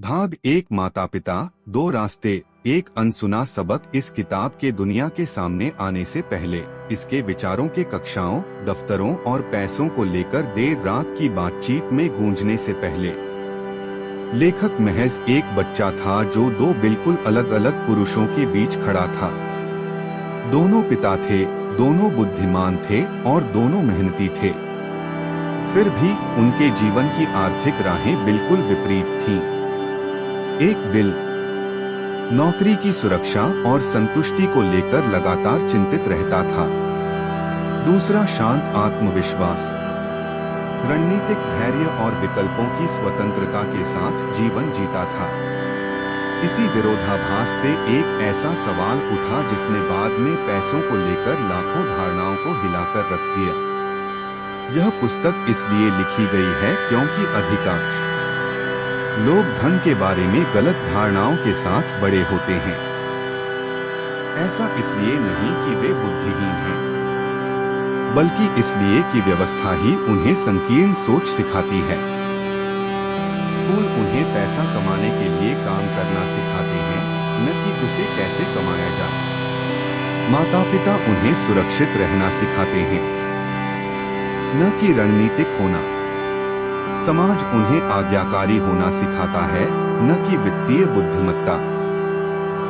भाग एक माता पिता दो रास्ते एक अनसुना सबक। इस किताब के दुनिया के सामने आने से पहले इसके विचारों के कक्षाओं, दफ्तरों और पैसों को लेकर देर रात की बातचीत में गूंजने से पहले लेखक महज एक बच्चा था जो दो बिल्कुल अलग अलग पुरुषों के बीच खड़ा था। दोनों पिता थे, दोनों बुद्धिमान थे और दोनों मेहनती थे। फिर भी उनके जीवन की आर्थिक राहें बिल्कुल विपरीत थीं। एक बिल नौकरी की सुरक्षा और संतुष्टि को लेकर लगातार चिंतित रहता था। दूसरा शांत आत्मविश्वास, रणनीतिक धैर्य और विकल्पों की स्वतंत्रता के साथ जीवन जीता था। इसी विरोधाभास से एक ऐसा सवाल उठा जिसने बाद में पैसों को लेकर लाखों धारणाओं को हिलाकर रख दिया। यह पुस्तक इसलिए लिखी गई है क्योंकि अधिकांश लोग धन के बारे में गलत धारणाओं के साथ बड़े होते हैं। ऐसा इसलिए नहीं कि वे बुद्धिहीन हैं, बल्कि इसलिए कि व्यवस्था ही उन्हें संकीर्ण सोच सिखाती है। स्कूल उन्हें पैसा कमाने के लिए काम करना सिखाते हैं, न कि उसे कैसे कमाया जाए। माता पिता उन्हें सुरक्षित रहना सिखाते हैं, न कि रणनीतिक होना। समाज उन्हें आज्ञाकारी होना सिखाता है, न कि वित्तीय बुद्धिमत्ता।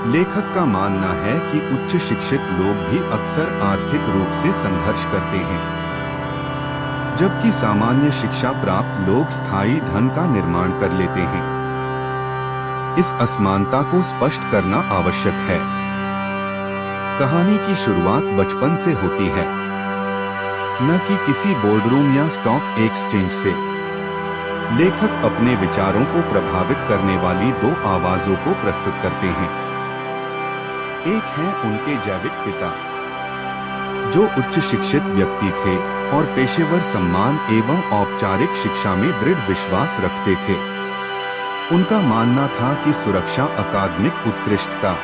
लेखक का मानना है कि उच्च शिक्षित लोग भी अक्सर आर्थिक रूप से संघर्ष करते हैं, जबकि सामान्य शिक्षा प्राप्त लोग स्थायी धन का निर्माण कर लेते हैं। इस असमानता को स्पष्ट करना आवश्यक है। कहानी की शुरुआत बचपन से होती है, न कि किसी बोर्डरूम या स्टॉक एक्सचेंज से। लेखक अपने विचारों को प्रभावित करने वाली दो आवाजों को प्रस्तुत करते हैं। एक है उनके जैविक पिता, जो उच्च शिक्षित व्यक्ति थे और पेशेवर सम्मान एवं औपचारिक शिक्षा में दृढ़ विश्वास रखते थे। उनका मानना था कि सुरक्षा, अकादमिक उत्कृष्टता,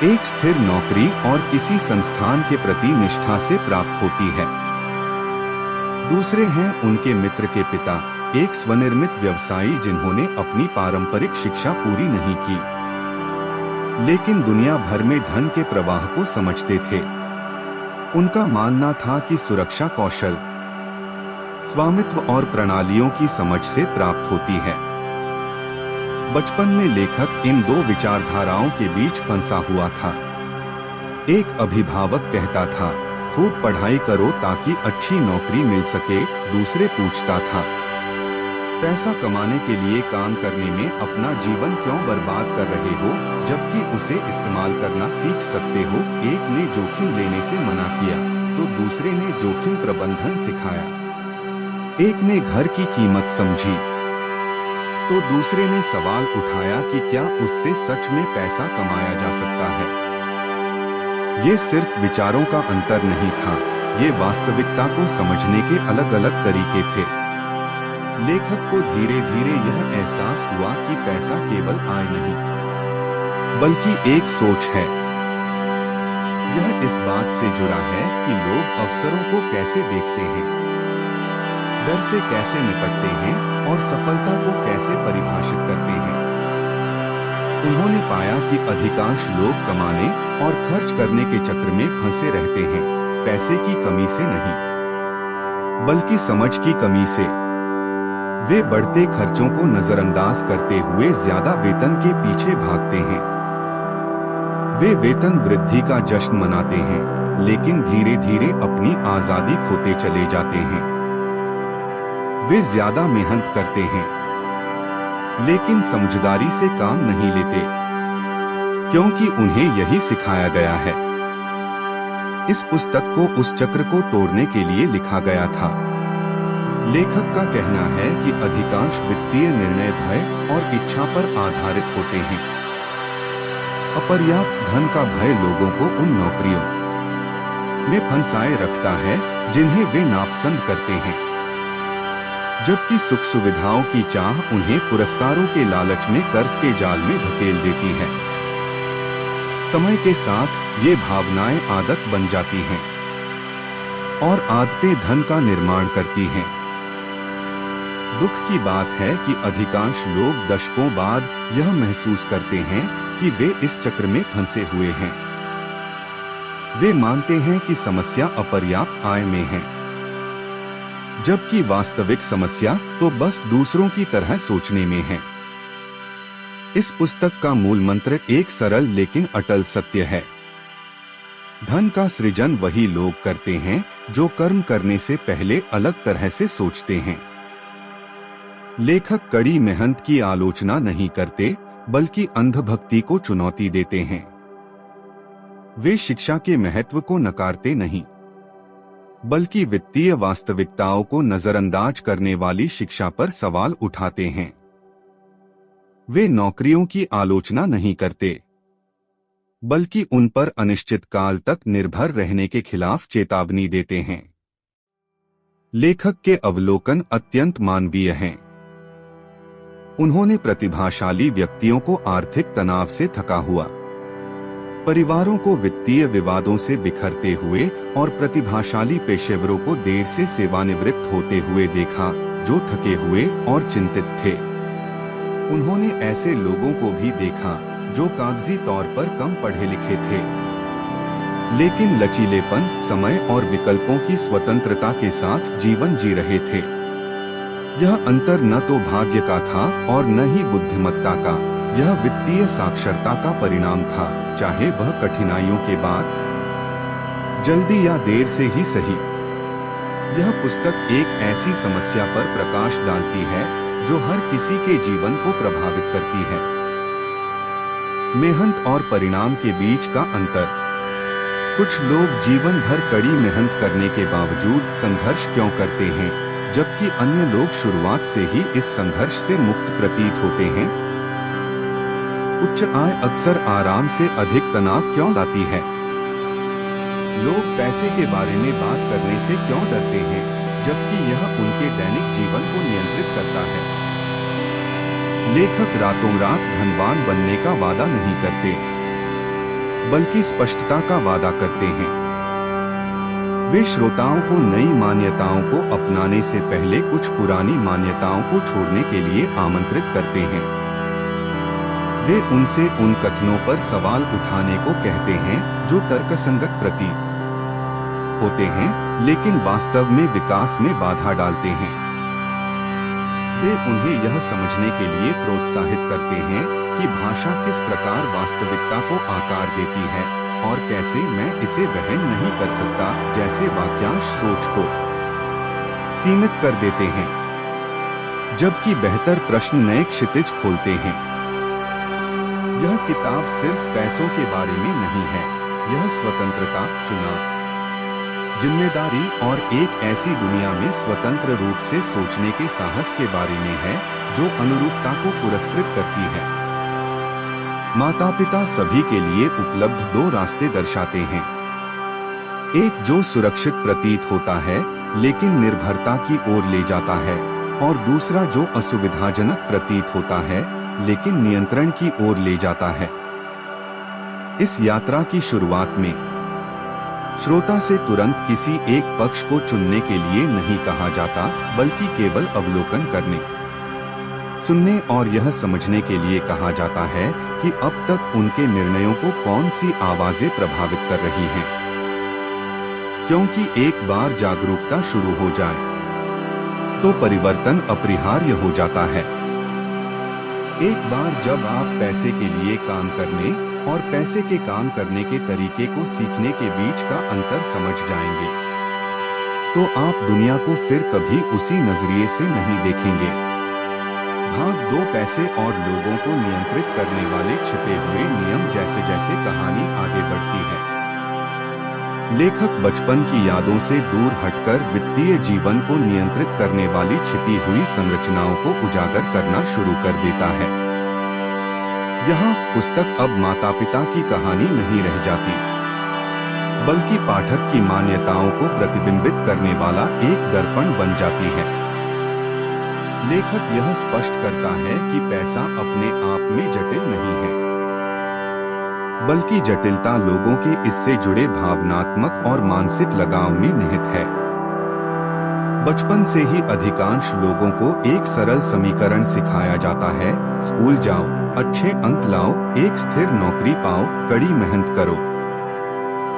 एक स्थिर नौकरी और किसी संस्थान के प्रति निष्ठा से प्राप्त होती है। दूसरे हैं उनके मित्र के पिता, एक स्वनिर्मित व्यवसायी जिन्होंने अपनी पारंपरिक शिक्षा पूरी नहीं की, लेकिन दुनिया भर में धन के प्रवाह को समझते थे। उनका मानना था कि सुरक्षा कौशल, स्वामित्व और प्रणालियों की समझ से प्राप्त होती है। बचपन में लेखक इन दो विचारधाराओं के बीच फंसा हुआ था। एक अभिभावक कहता था, खूब पढ़ाई करो ताकि अच्छी नौकरी मिल सके। दूसरे पूछता था, पैसा कमाने के लिए काम करने में अपना जीवन क्यों बर्बाद कर रहे हो, जबकि उसे इस्तेमाल करना सीख सकते हो। एक ने जोखिम लेने से मना किया, तो दूसरे ने जोखिम प्रबंधन सिखाया। एक ने घर की कीमत समझी, तो दूसरे ने सवाल उठाया कि क्या उससे सच में पैसा कमाया जा सकता है। ये सिर्फ विचारों का अंतर नहीं था, ये वास्तविकता को समझने के अलग अलग तरीके थे। लेखक को धीरे धीरे यह एहसास हुआ कि पैसा केवल आय नहीं, बल्कि एक सोच है। यह इस बात से जुड़ा है कि लोग अवसरों को कैसे देखते हैं, डर से कैसे निपटते हैं और सफलता को कैसे परिभाषित करते हैं। उन्होंने पाया कि अधिकांश लोग कमाने और खर्च करने के चक्र में फंसे रहते हैं, पैसे की कमी से नहीं, बल्कि समझ की कमी से। वे बढ़ते खर्चों को नजरअंदाज करते हुए ज्यादा वेतन के पीछे भागते हैं। वे वेतन वृद्धि का जश्न मनाते हैं, लेकिन धीरे धीरे अपनी आजादी खोते चले जाते हैं। वे ज्यादा मेहनत करते हैं, लेकिन समझदारी से काम नहीं लेते, क्योंकि उन्हें यही सिखाया गया है। इस पुस्तक को उस चक्र को तोड़ने के लिए लिखा गया था। लेखक का कहना है कि अधिकांश वित्तीय निर्णय भय और इच्छा पर आधारित होते हैं। अपर्याप्त धन का भय लोगों को उन नौकरियों में फंसाए रखता है जिन्हें वे नापसंद करते हैं, जबकि सुख सुविधाओं की चाह उन्हें पुरस्कारों के लालच में कर्ज के जाल में धकेल देती है। समय के साथ ये भावनाएं आदत बन जाती हैं, और आदतें धन का निर्माण करती हैं। दुख की बात है कि अधिकांश लोग दशकों बाद यह महसूस करते हैं कि वे इस चक्र में फंसे हुए हैं। वे मानते हैं कि समस्या अपर्याप्त आय में है, जबकि वास्तविक समस्या तो बस दूसरों की तरह सोचने में है। इस पुस्तक का मूल मंत्र एक सरल लेकिन अटल सत्य है। धन का सृजन वही लोग करते हैं जो कर्म करने से पहले अलग तरह से सोचते हैं। लेखक कड़ी मेहनत की आलोचना नहीं करते, बल्कि अंधभक्ति को चुनौती देते हैं। वे शिक्षा के महत्व को नकारते नहीं, बल्कि वित्तीय वास्तविकताओं को नजरअंदाज करने वाली शिक्षा पर सवाल उठाते हैं। वे नौकरियों की आलोचना नहीं करते, बल्कि उन पर अनिश्चित काल तक निर्भर रहने के खिलाफ चेतावनी देते हैं। लेखक के अवलोकन अत्यंत मानवीय हैं। उन्होंने प्रतिभाशाली व्यक्तियों को आर्थिक तनाव से थका हुआ, परिवारों को वित्तीय विवादों से बिखरते हुए और प्रतिभाशाली पेशेवरों को देर से सेवानिवृत्त होते हुए देखा जो थके हुए और चिंतित थे। उन्होंने ऐसे लोगों को भी देखा जो कागजी तौर पर कम पढ़े लिखे थे, लेकिन लचीलेपन, समय और विकल्पों की स्वतंत्रता के साथ जीवन जी रहे थे। यह अंतर न तो भाग्य का था और न ही बुद्धिमत्ता का, यह वित्तीय साक्षरता का परिणाम था, चाहे वह कठिनाइयों के बाद जल्दी या देर से ही सही। यह पुस्तक एक ऐसी समस्या पर प्रकाश डालती है जो हर किसी के जीवन को प्रभावित करती है। मेहनत और परिणाम के बीच का अंतर। कुछ लोग जीवन भर कड़ी मेहनत करने के बावजूद संघर्ष क्यों करते हैं, जबकि अन्य लोग शुरुआत से ही इस संघर्ष से मुक्त प्रतीत होते हैं। उच्च आय अक्सर आराम से अधिक तनाव क्यों लाती है? लोग पैसे के बारे में बात करने से क्यों डरते हैं, जबकि यह उनके दैनिक जीवन को नियंत्रित करता है। लेखक रातों रात धनवान बनने का वादा नहीं करते, बल्कि स्पष्टता का वादा करते हैं। वे श्रोताओं को नई मान्यताओं को अपनाने से पहले कुछ पुरानी मान्यताओं को छोड़ने के लिए आमंत्रित करते हैं। वे उनसे उन कथनों पर सवाल उठाने को कहते हैं जो तर्कसंगत प्रतीत होते हैं, लेकिन वास्तव में विकास में बाधा डालते हैं। वे उन्हें यह समझने के लिए प्रोत्साहित करते हैं कि भाषा किस प्रकार वास्तविकता को आकार देती है और कैसे मैं इसे वहन नहीं कर सकता जैसे वाक्यांश सोच को सीमित कर देते हैं, जबकि बेहतर प्रश्न नए क्षितिज खोलते हैं। यह किताब सिर्फ पैसों के बारे में नहीं है, यह स्वतंत्रता, चुनाव, जिम्मेदारी और एक ऐसी दुनिया में स्वतंत्र रूप से सोचने के साहस के बारे में है जो अनुरूपता को पुरस्कृत करती है। माता पिता सभी के लिए उपलब्ध दो रास्ते दर्शाते हैं, एक जो सुरक्षित प्रतीत होता है लेकिन निर्भरता की ओर ले जाता है, और दूसरा जो असुविधाजनक प्रतीत होता है लेकिन नियंत्रण की ओर ले जाता है। इस यात्रा की शुरुआत में श्रोता से तुरंत किसी एक पक्ष को चुनने के लिए नहीं कहा जाता, बल्कि केवल अवलोकन करने, सुनने और यह समझने के लिए कहा जाता है कि अब तक उनके निर्णयों को कौन सी आवाजें प्रभावित कर रही हैं। क्योंकि एक बार जागरूकता शुरू हो जाए तो परिवर्तन अपरिहार्य हो जाता है। एक बार जब आप पैसे के लिए काम करने और पैसे के काम करने के तरीके को सीखने के बीच का अंतर समझ जाएंगे, तो आप दुनिया को फिर कभी उसी नजरिए से नहीं देखेंगे। भाग 2 पैसे और लोगों को नियंत्रित करने वाले छिपे हुए नियम। जैसे जैसे कहानी आगे बढ़ती है, लेखक बचपन की यादों से दूर हटकर वित्तीय जीवन को नियंत्रित करने वाली छिपी हुई संरचनाओं को उजागर करना शुरू कर देता है। यहाँ पुस्तक अब माता पिता की कहानी नहीं रह जाती, बल्कि पाठक की मान्यताओं को प्रतिबिंबित करने वाला एक दर्पण बन जाती है। लेखक यह स्पष्ट करता है कि पैसा अपने आप में जटिल नहीं है, बल्कि जटिलता लोगों के इससे जुड़े भावनात्मक और मानसिक लगाव में निहित है। बचपन से ही अधिकांश लोगों को एक सरल समीकरण सिखाया जाता है, स्कूल जाओ, अच्छे अंक लाओ, एक स्थिर नौकरी पाओ, कड़ी मेहनत करो,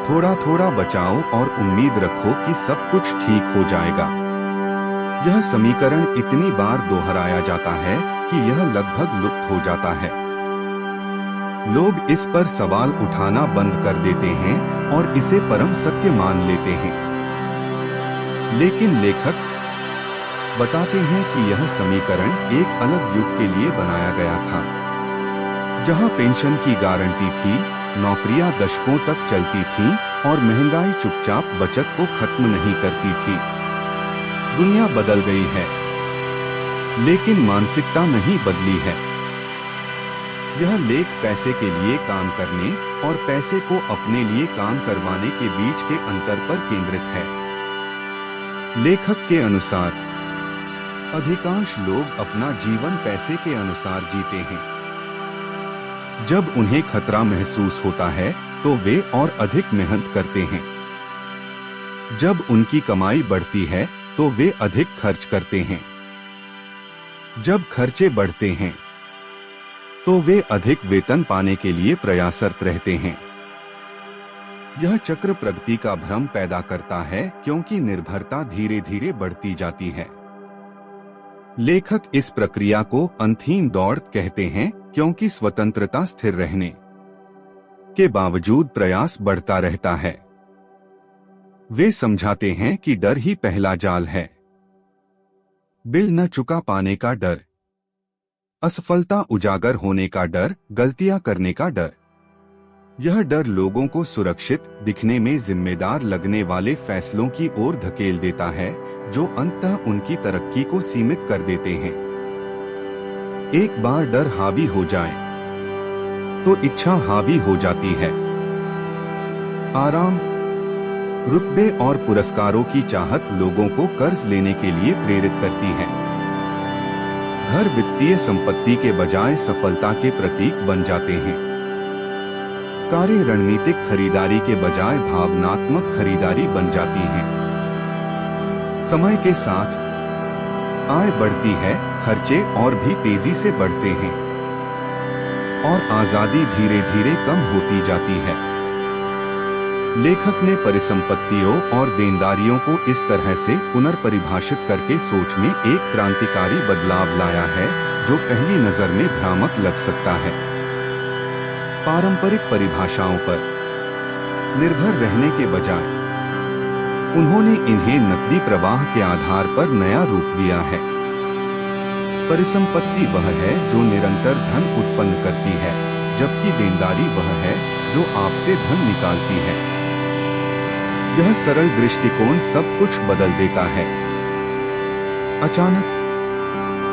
थोड़ा थोड़ा बचाओ और उम्मीद रखो कि सब कुछ ठीक हो जाएगा। यह समीकरण इतनी बार दोहराया जाता है कि यह लगभग लुप्त हो जाता है। लोग इस पर सवाल उठाना बंद कर देते हैं और इसे परम सत्य मान लेते हैं। लेकिन लेखक बताते हैं कि यह समीकरण एक अलग युग के लिए बनाया गया था, जहां पेंशन की गारंटी थी, नौकरियां दशकों तक चलती थीं और महंगाई चुपचाप बचत को खत्म नहीं करती थी। दुनिया बदल गई है, लेकिन मानसिकता नहीं बदली है। यह लेख पैसे के लिए काम करने और पैसे को अपने लिए काम करवाने के बीच के अंतर पर केंद्रित है। लेखक के अनुसार अधिकांश लोग अपना जीवन पैसे के अनुसार जीते हैं। जब उन्हें खतरा महसूस होता है तो वे और अधिक मेहनत करते हैं। जब उनकी कमाई बढ़ती है तो वे अधिक खर्च करते हैं। जब खर्चे बढ़ते हैं तो वे अधिक वेतन पाने के लिए प्रयासरत रहते हैं। यह चक्र प्रगति का भ्रम पैदा करता है क्योंकि निर्भरता धीरे धीरे बढ़ती जाती है। लेखक इस प्रक्रिया को अंतहीन दौड़ कहते हैं क्योंकि स्वतंत्रता स्थिर रहने के बावजूद प्रयास बढ़ता रहता है। वे समझाते हैं कि डर ही पहला जाल है। बिल न चुका पाने का डर, असफलता उजागर होने का डर, गलतियां करने का डर। यह डर लोगों को सुरक्षित दिखने में जिम्मेदार लगने वाले फैसलों की ओर धकेल देता है, जो अंततः उनकी तरक्की को सीमित कर देते हैं। एक बार डर हावी हो जाए तो इच्छा हावी हो जाती है। आराम, रुतबे और पुरस्कारों की चाहत लोगों को कर्ज लेने के लिए प्रेरित करती है। घर वित्तीय संपत्ति के बजाय सफलता के प्रतीक बन जाते हैं। कारें रणनीतिक खरीदारी के बजाय भावनात्मक खरीदारी बन जाती हैं। समय के साथ आय बढ़ती है, खर्चे और भी तेजी से बढ़ते हैं और आजादी धीरे धीरे कम होती जाती है। लेखक ने परिसंपत्तियों और देनदारियों को इस तरह से पुनर्परिभाषित करके सोच में एक क्रांतिकारी बदलाव लाया है, जो पहली नजर में भ्रामक लग सकता है। पारंपरिक परिभाषाओं पर निर्भर रहने के बजाय उन्होंने इन्हें नकदी प्रवाह के आधार पर नया रूप दिया है। परिसंपत्ति वह है जो निरंतर धन उत्पन्न करती है, जबकि देनदारी वह है जो आपसे धन निकालती है। यह सरल दृष्टिकोण सब कुछ बदल देता है। अचानक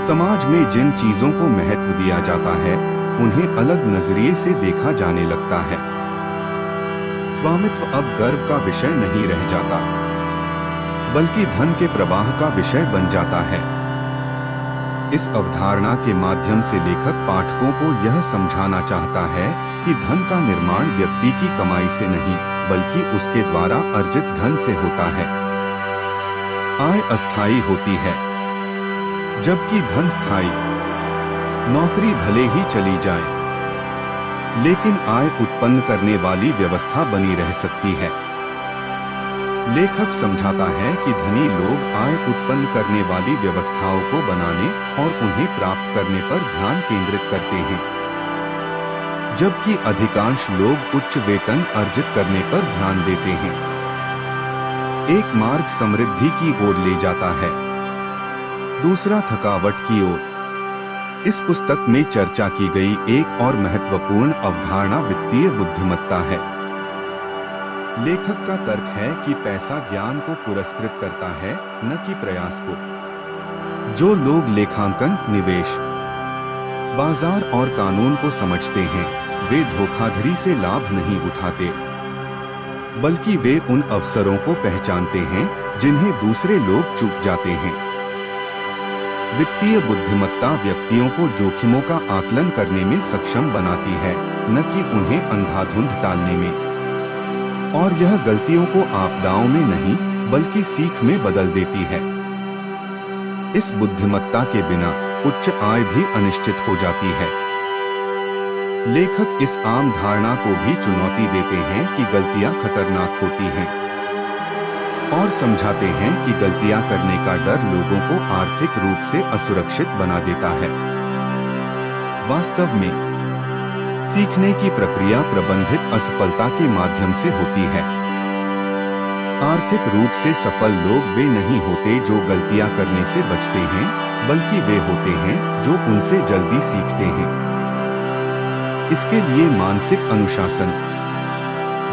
समाज में जिन चीजों को महत्व दिया जाता है, उन्हें अलग नजरिए से देखा जाने लगता है। स्वामित्व अब गर्व का विषय नहीं रह जाता, बल्कि धन के प्रवाह का विषय बन जाता है। इस अवधारणा के माध्यम से लेखक पाठकों को यह समझाना चाहता है कि धन का निर्माण व्यक्ति की कमाई से नहीं, बल्कि उसके द्वारा अर्जित धन से होता है। आय अस्थायी होती है, जबकि धन स्थायी। नौकरी भले ही चली जाए, लेकिन आय उत्पन्न करने वाली व्यवस्था बनी रह सकती है। लेखक समझाता है कि धनी लोग आय उत्पन्न करने वाली व्यवस्थाओं को बनाने और उन्हें प्राप्त करने पर ध्यान केंद्रित करते हैं, जबकि अधिकांश लोग उच्च वेतन अर्जित करने पर ध्यान देते हैं। एक मार्ग समृद्धि की ओर ले जाता है, दूसरा थकावट की ओर। इस पुस्तक में चर्चा की गई एक और महत्वपूर्ण अवधारणा वित्तीय बुद्धिमत्ता है। लेखक का तर्क है कि पैसा ज्ञान को पुरस्कृत करता है, न कि प्रयास को। जो लोग लेखांकन, निवेश, बाजार और कानून को समझते हैं, वे धोखाधड़ी से लाभ नहीं उठाते, बल्कि वे उन अवसरों को पहचानते हैं जिन्हें दूसरे लोग चूक जाते हैं। वित्तीय बुद्धिमत्ता व्यक्तियों को जोखिमों का आकलन करने में सक्षम बनाती है, न कि उन्हें अंधाधुंध टालने में। और यह गलतियों को आपदाओं में नहीं, बल्कि सीख में बदल देती है। इस बुद्धिमत्ता के बिना उच्च आय भी अनिश्चित हो जाती है। लेखक इस आम धारणा को भी चुनौती देते हैं कि गलतियां खतरनाक होती हैं और समझाते हैं कि गलतियां करने का डर लोगों को आर्थिक रूप से असुरक्षित बना देता है। वास्तव में सीखने की प्रक्रिया प्रबंधित असफलता के माध्यम से होती है। आर्थिक रूप से सफल लोग वे नहीं होते जो गलतियां करने से बचते हैं, बल्कि वे होते हैं जो उनसे जल्दी सीखते हैं। इसके लिए मानसिक अनुशासन,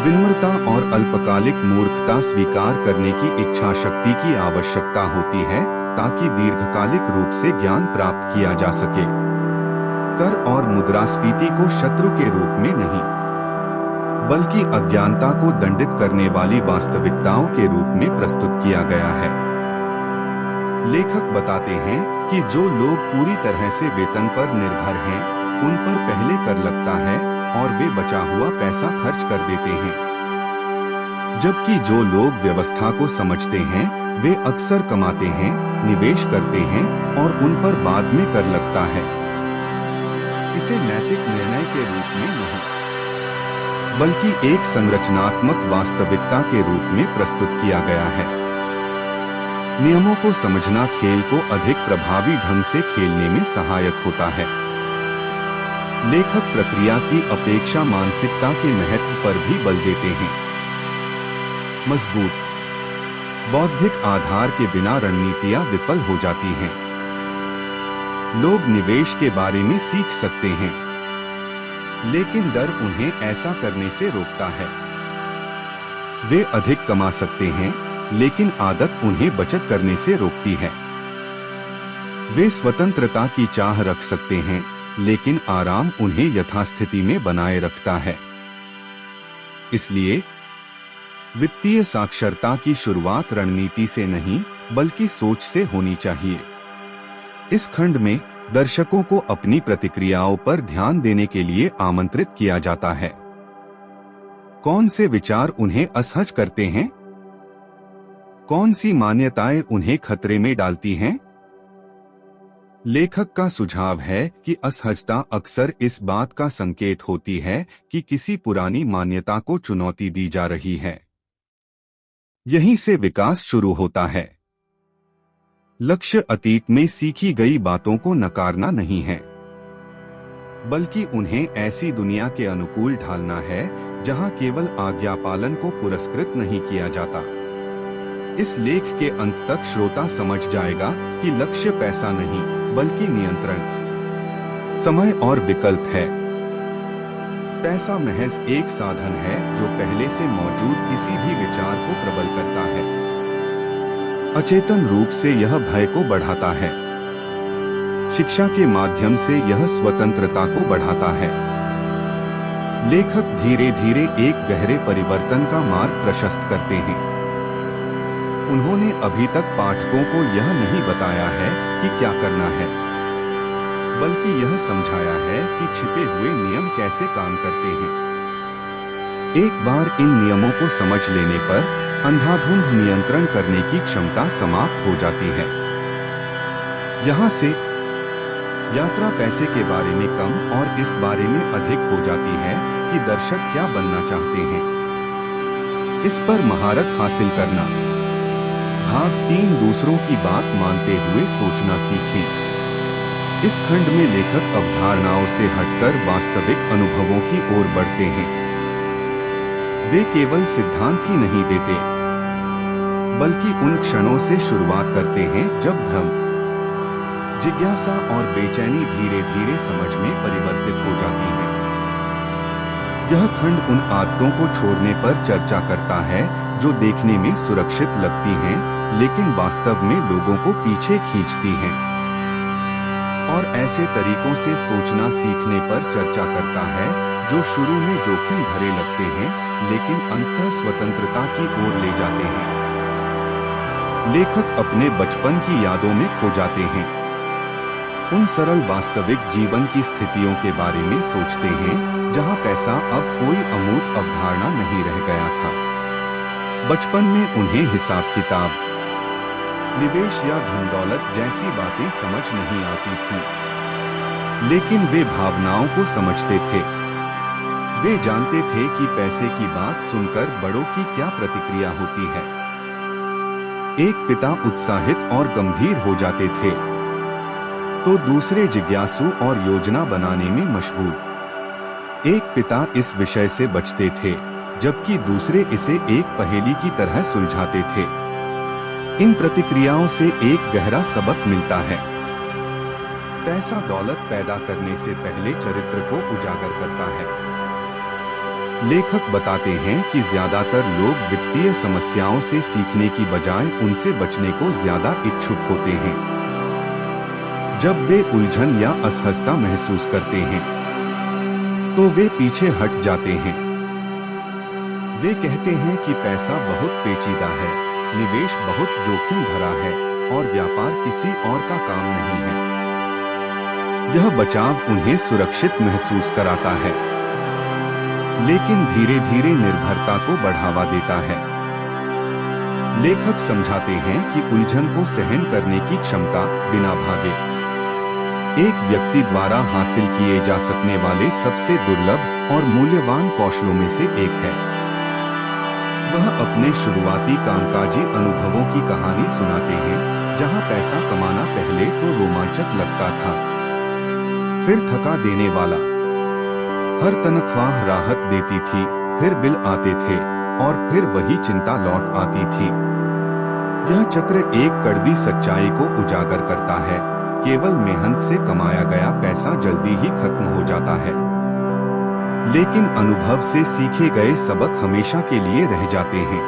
विनम्रता और अल्पकालिक मूर्खता स्वीकार करने की इच्छा शक्ति की आवश्यकता होती है ताकि दीर्घकालिक रूप से ज्ञान प्राप्त किया जा सके। कर और मुद्रास्फीति को शत्रु के रूप में नहीं, बल्कि अज्ञानता को दंडित करने वाली वास्तविकताओं के रूप में प्रस्तुत किया गया है। लेखक बताते हैं कि जो लोग पूरी तरह से वेतन पर निर्भर हैं, उन पर पहले कर लगता है और वे बचा हुआ पैसा खर्च कर देते हैं, जबकि जो लोग व्यवस्था को समझते हैं वे अक्सर कमाते हैं, निवेश करते हैं और उन पर बाद में कर लगता है। इसे नैतिक निर्णय के रूप में नहीं, बल्कि एक संरचनात्मक वास्तविकता के रूप में प्रस्तुत किया गया है। नियमों को समझना खेल को अधिक प्रभावी ढंग से खेलने में सहायक होता है। लेखक प्रक्रिया की अपेक्षा मानसिकता के महत्व पर भी बल देते हैं। मजबूत बौद्धिक आधार के बिना रणनीतियां विफल हो जाती हैं। लोग निवेश के बारे में सीख सकते हैं, लेकिन डर उन्हें ऐसा करने से रोकता है। वे अधिक कमा सकते हैं, लेकिन आदत उन्हें बचत करने से रोकती है। वे स्वतंत्रता की चाह रख सकते हैं, लेकिन आराम उन्हें यथास्थिति में बनाए रखता है। इसलिए वित्तीय साक्षरता की शुरुआत रणनीति से नहीं, बल्कि सोच से होनी चाहिए। इस खंड में दर्शकों को अपनी प्रतिक्रियाओं पर ध्यान देने के लिए आमंत्रित किया जाता है। कौन से विचार उन्हें असहज करते हैं? कौन सी मान्यताएं उन्हें खतरे में डालती हैं? लेखक का सुझाव है कि असहजता अक्सर इस बात का संकेत होती है कि किसी पुरानी मान्यता को चुनौती दी जा रही है। यहीं से विकास शुरू होता है। लक्ष्य अतीत में सीखी गई बातों को नकारना नहीं है, बल्कि उन्हें ऐसी दुनिया के अनुकूल ढालना है जहां केवल आज्ञा पालन को पुरस्कृत नहीं किया जाता। इस लेख के अंत तक श्रोता समझ जाएगा कि लक्ष्य पैसा नहीं, बल्कि नियंत्रण, समय और विकल्प है। पैसा महज एक साधन है जो पहले से मौजूद किसी भी विचार को प्रबल करता है। अचेतन रूप से यह भय को बढ़ाता है। शिक्षा के माध्यम से यह स्वतंत्रता को बढ़ाता है। लेखक धीरे धीरे एक गहरे परिवर्तन का मार्ग प्रशस्त करते हैं। उन्होंने अभी तक पाठकों को यह नहीं बताया है कि क्या करना है, बल्कि यह समझाया है कि छिपे हुए नियम कैसे काम करते हैं। एक बार इन नियमों को समझ लेने पर अंधाधुंध नियंत्रण करने की क्षमता समाप्त हो जाती है। यहाँ से यात्रा पैसे के बारे में कम और इस बारे में अधिक हो जाती है कि दर्शक क्या बनना चाहते हैं। इस पर महारत हासिल करना। भाग 3 दूसरों की बात मानते हुए सोचना सीखें। इस खंड में लेखक अवधारणाओं से हटकर वास्तविक अनुभवों की ओर बढ़ते हैं। वे केवल सिद्धांत ही नहीं देते, बल्कि उन क्षणों से शुरुआत करते हैं जब भ्रम, जिज्ञासा और बेचैनी धीरे धीरे समझ में परिवर्तित हो जाती है। यह खंड उन आदतों को छोड़ने पर चर्चा करता है जो देखने में सुरक्षित लगती हैं, लेकिन वास्तव में लोगों को पीछे खींचती हैं, और ऐसे तरीकों से सोचना सीखने पर चर्चा करता है जो शुरू में जोखिम भरे लगते हैं, लेकिन अंततः स्वतंत्रता की ओर ले जाते हैं। लेखक अपने बचपन की यादों में खो जाते हैं। उन सरल वास्तविक जीवन की स्थितियों के बारे में सोचते हैं जहां पैसा अब कोई अमूर्त अवधारणा नहीं रह गया था। बचपन में उन्हें हिसाब किताब, निवेश या धन दौलत जैसी बातें समझ नहीं आती थी, लेकिन वे भावनाओं को समझते थे। वे जानते थे कि पैसे की बात सुनकर बड़ों की क्या प्रतिक्रिया होती है। एक पिता उत्साहित और गंभीर हो जाते थे, तो दूसरे जिज्ञासु और योजना बनाने में मशगूल। एक पिता इस विषय से बचते थे, जबकि दूसरे इसे एक पहेली की तरह सुलझाते थे। इन प्रतिक्रियाओं से एक गहरा सबक मिलता है। पैसा दौलत पैदा करने से पहले चरित्र को उजागर करता है। लेखक बताते हैं कि ज्यादातर लोग वित्तीय समस्याओं से सीखने की बजाय उनसे बचने को ज्यादा इच्छुक होते हैं। जब वे उलझन या असहजता महसूस करते हैं, तो वे पीछे हट जाते हैं। वे कहते हैं कि पैसा बहुत पेचीदा है, निवेश बहुत जोखिम भरा है और व्यापार किसी और का काम नहीं है। यह बचाव उन्हें सुरक्षित महसूस कराता है, लेकिन धीरे धीरे निर्भरता को बढ़ावा देता है। लेखक समझाते हैं कि उलझन को सहन करने की क्षमता बिना भागे एक व्यक्ति द्वारा हासिल किए जा सकने वाले सबसे दुर्लभ और मूल्यवान कौशलों में से एक है। वह अपने शुरुआती कामकाजी अनुभवों की कहानी सुनाते हैं, जहां पैसा कमाना पहले तो रोमांचक लगता था, फिर थका देने वाला। हर तनख्वाह राहत देती थी, फिर बिल आते थे और फिर वही चिंता लौट आती थी। यह चक्र एक कड़वी सच्चाई को उजागर करता है, केवल मेहनत से कमाया गया पैसा जल्दी ही खत्म हो जाता है, लेकिन अनुभव से सीखे गए सबक हमेशा के लिए रह जाते हैं।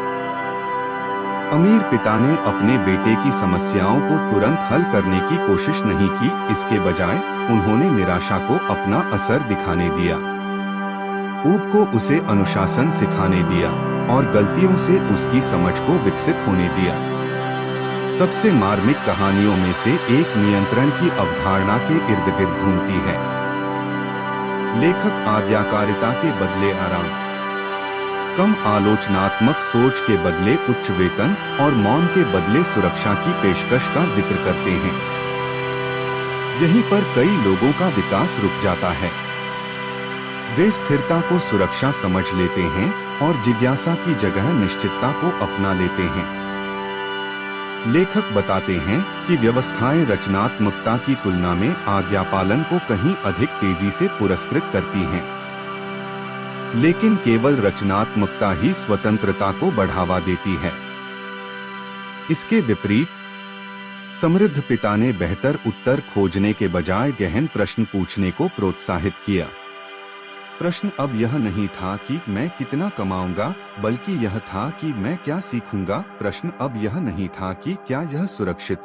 अमीर पिता ने अपने बेटे की समस्याओं को तुरंत हल करने की कोशिश नहीं की, इसके बजाय उन्होंने निराशा को अपना असर दिखाने दिया। ऊब को उसे अनुशासन सिखाने दिया और गलतियों से उसकी समझ को विकसित होने दिया। सबसे मार्मिक कहानियों में से एक नियंत्रण की अवधारणा के इर्द गिर्द घूमती है। लेखक आज्ञाकारिता के बदले आराम, कम आलोचनात्मक सोच के बदले उच्च वेतन और मौन के बदले सुरक्षा की पेशकश का जिक्र करते हैं। यहीं पर कई लोगों का विकास रुक जाता है। वे स्थिरता को सुरक्षा समझ लेते हैं और जिज्ञासा की जगह निश्चितता को अपना लेते हैं। लेखक बताते हैं कि व्यवस्थाएं रचनात्मकता की तुलना में आज्ञापालन को कहीं अधिक तेजी से पुरस्कृत करती हैं, लेकिन केवल रचनात्मकता ही स्वतंत्रता को बढ़ावा देती है। इसके विपरीत समृद्ध पिता ने बेहतर उत्तर खोजने के बजाय गहन प्रश्न पूछने को प्रोत्साहित किया। प्रश्न अब यह नहीं था कि मैं कितना कमाऊंगा, बल्कि यह था कि मैं क्या सीखूंगा। प्रश्न अब यह नहीं था कि क्या यह सुरक्षित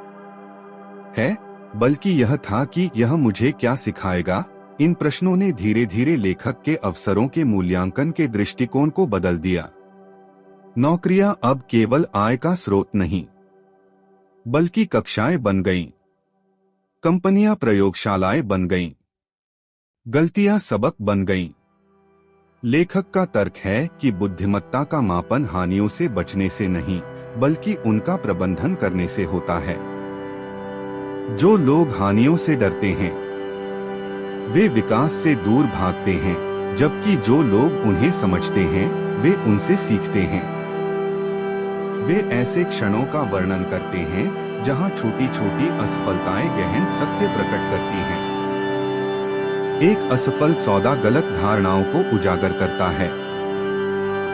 है, बल्कि यह था कि यह मुझे क्या सिखाएगा। इन प्रश्नों ने धीरे धीरे लेखक के अवसरों के मूल्यांकन के दृष्टिकोण को बदल दिया। नौकरियां अब केवल आय का स्रोत नहीं, बल्कि कक्षाएं बन गईं। कंपनियां प्रयोगशालाएं बन गईं। गलतियां सबक बन गईं। लेखक का तर्क है कि बुद्धिमत्ता का मापन हानियों से बचने से नहीं, बल्कि उनका प्रबंधन करने से होता है। जो लोग हानियों से डरते हैं, वे विकास से दूर भागते हैं, जबकि जो लोग उन्हें समझते हैं, वे उनसे सीखते हैं। वे ऐसे क्षणों का वर्णन करते हैं जहां छोटी छोटी असफलताएं गहन सत्य प्रकट करती हैं। एक असफल सौदा गलत धारणाओं को उजागर करता है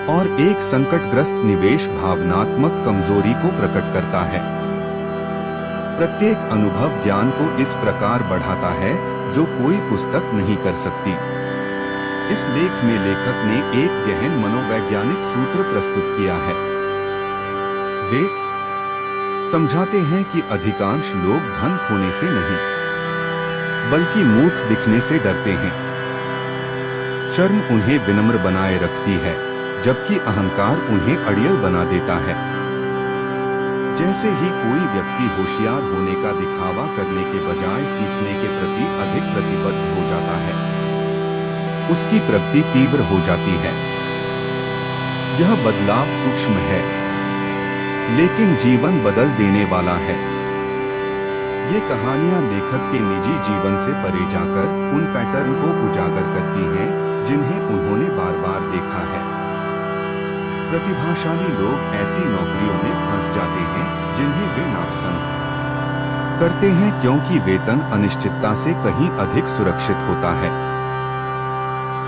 और एक संकटग्रस्त निवेश भावनात्मक कमजोरी को प्रकट करता है। प्रत्येक अनुभव ज्ञान को इस प्रकार बढ़ाता है जो कोई पुस्तक नहीं कर सकती। इस लेख में लेखक ने एक गहन मनोवैज्ञानिक सूत्र प्रस्तुत किया है। वे समझाते हैं कि अधिकांश लोग धन खोने से नहीं, बल्कि मूर्ख दिखने से डरते हैं। शर्म उन्हें विनम्र बनाए रखती है, जबकि अहंकार उन्हें अड़ियल बना देता है। जैसे ही कोई व्यक्ति होशियार होने का दिखावा करने के बजाय सीखने के प्रति अधिक प्रतिबद्ध हो जाता है, उसकी प्रगति तीव्र हो जाती है। यह बदलाव सूक्ष्म है, लेकिन जीवन बदल देने वाला है। ये कहानियां लेखक के निजी जीवन से परे जाकर उन पैटर्न को उजागर करती हैं जिन्हें उन्होंने बार बार देखा है। प्रतिभाशाली लोग ऐसी नौकरियों में फंस जाते हैं जिन्हें वे नापसंद करते हैं क्योंकि वेतन अनिश्चितता से कहीं अधिक सुरक्षित होता है।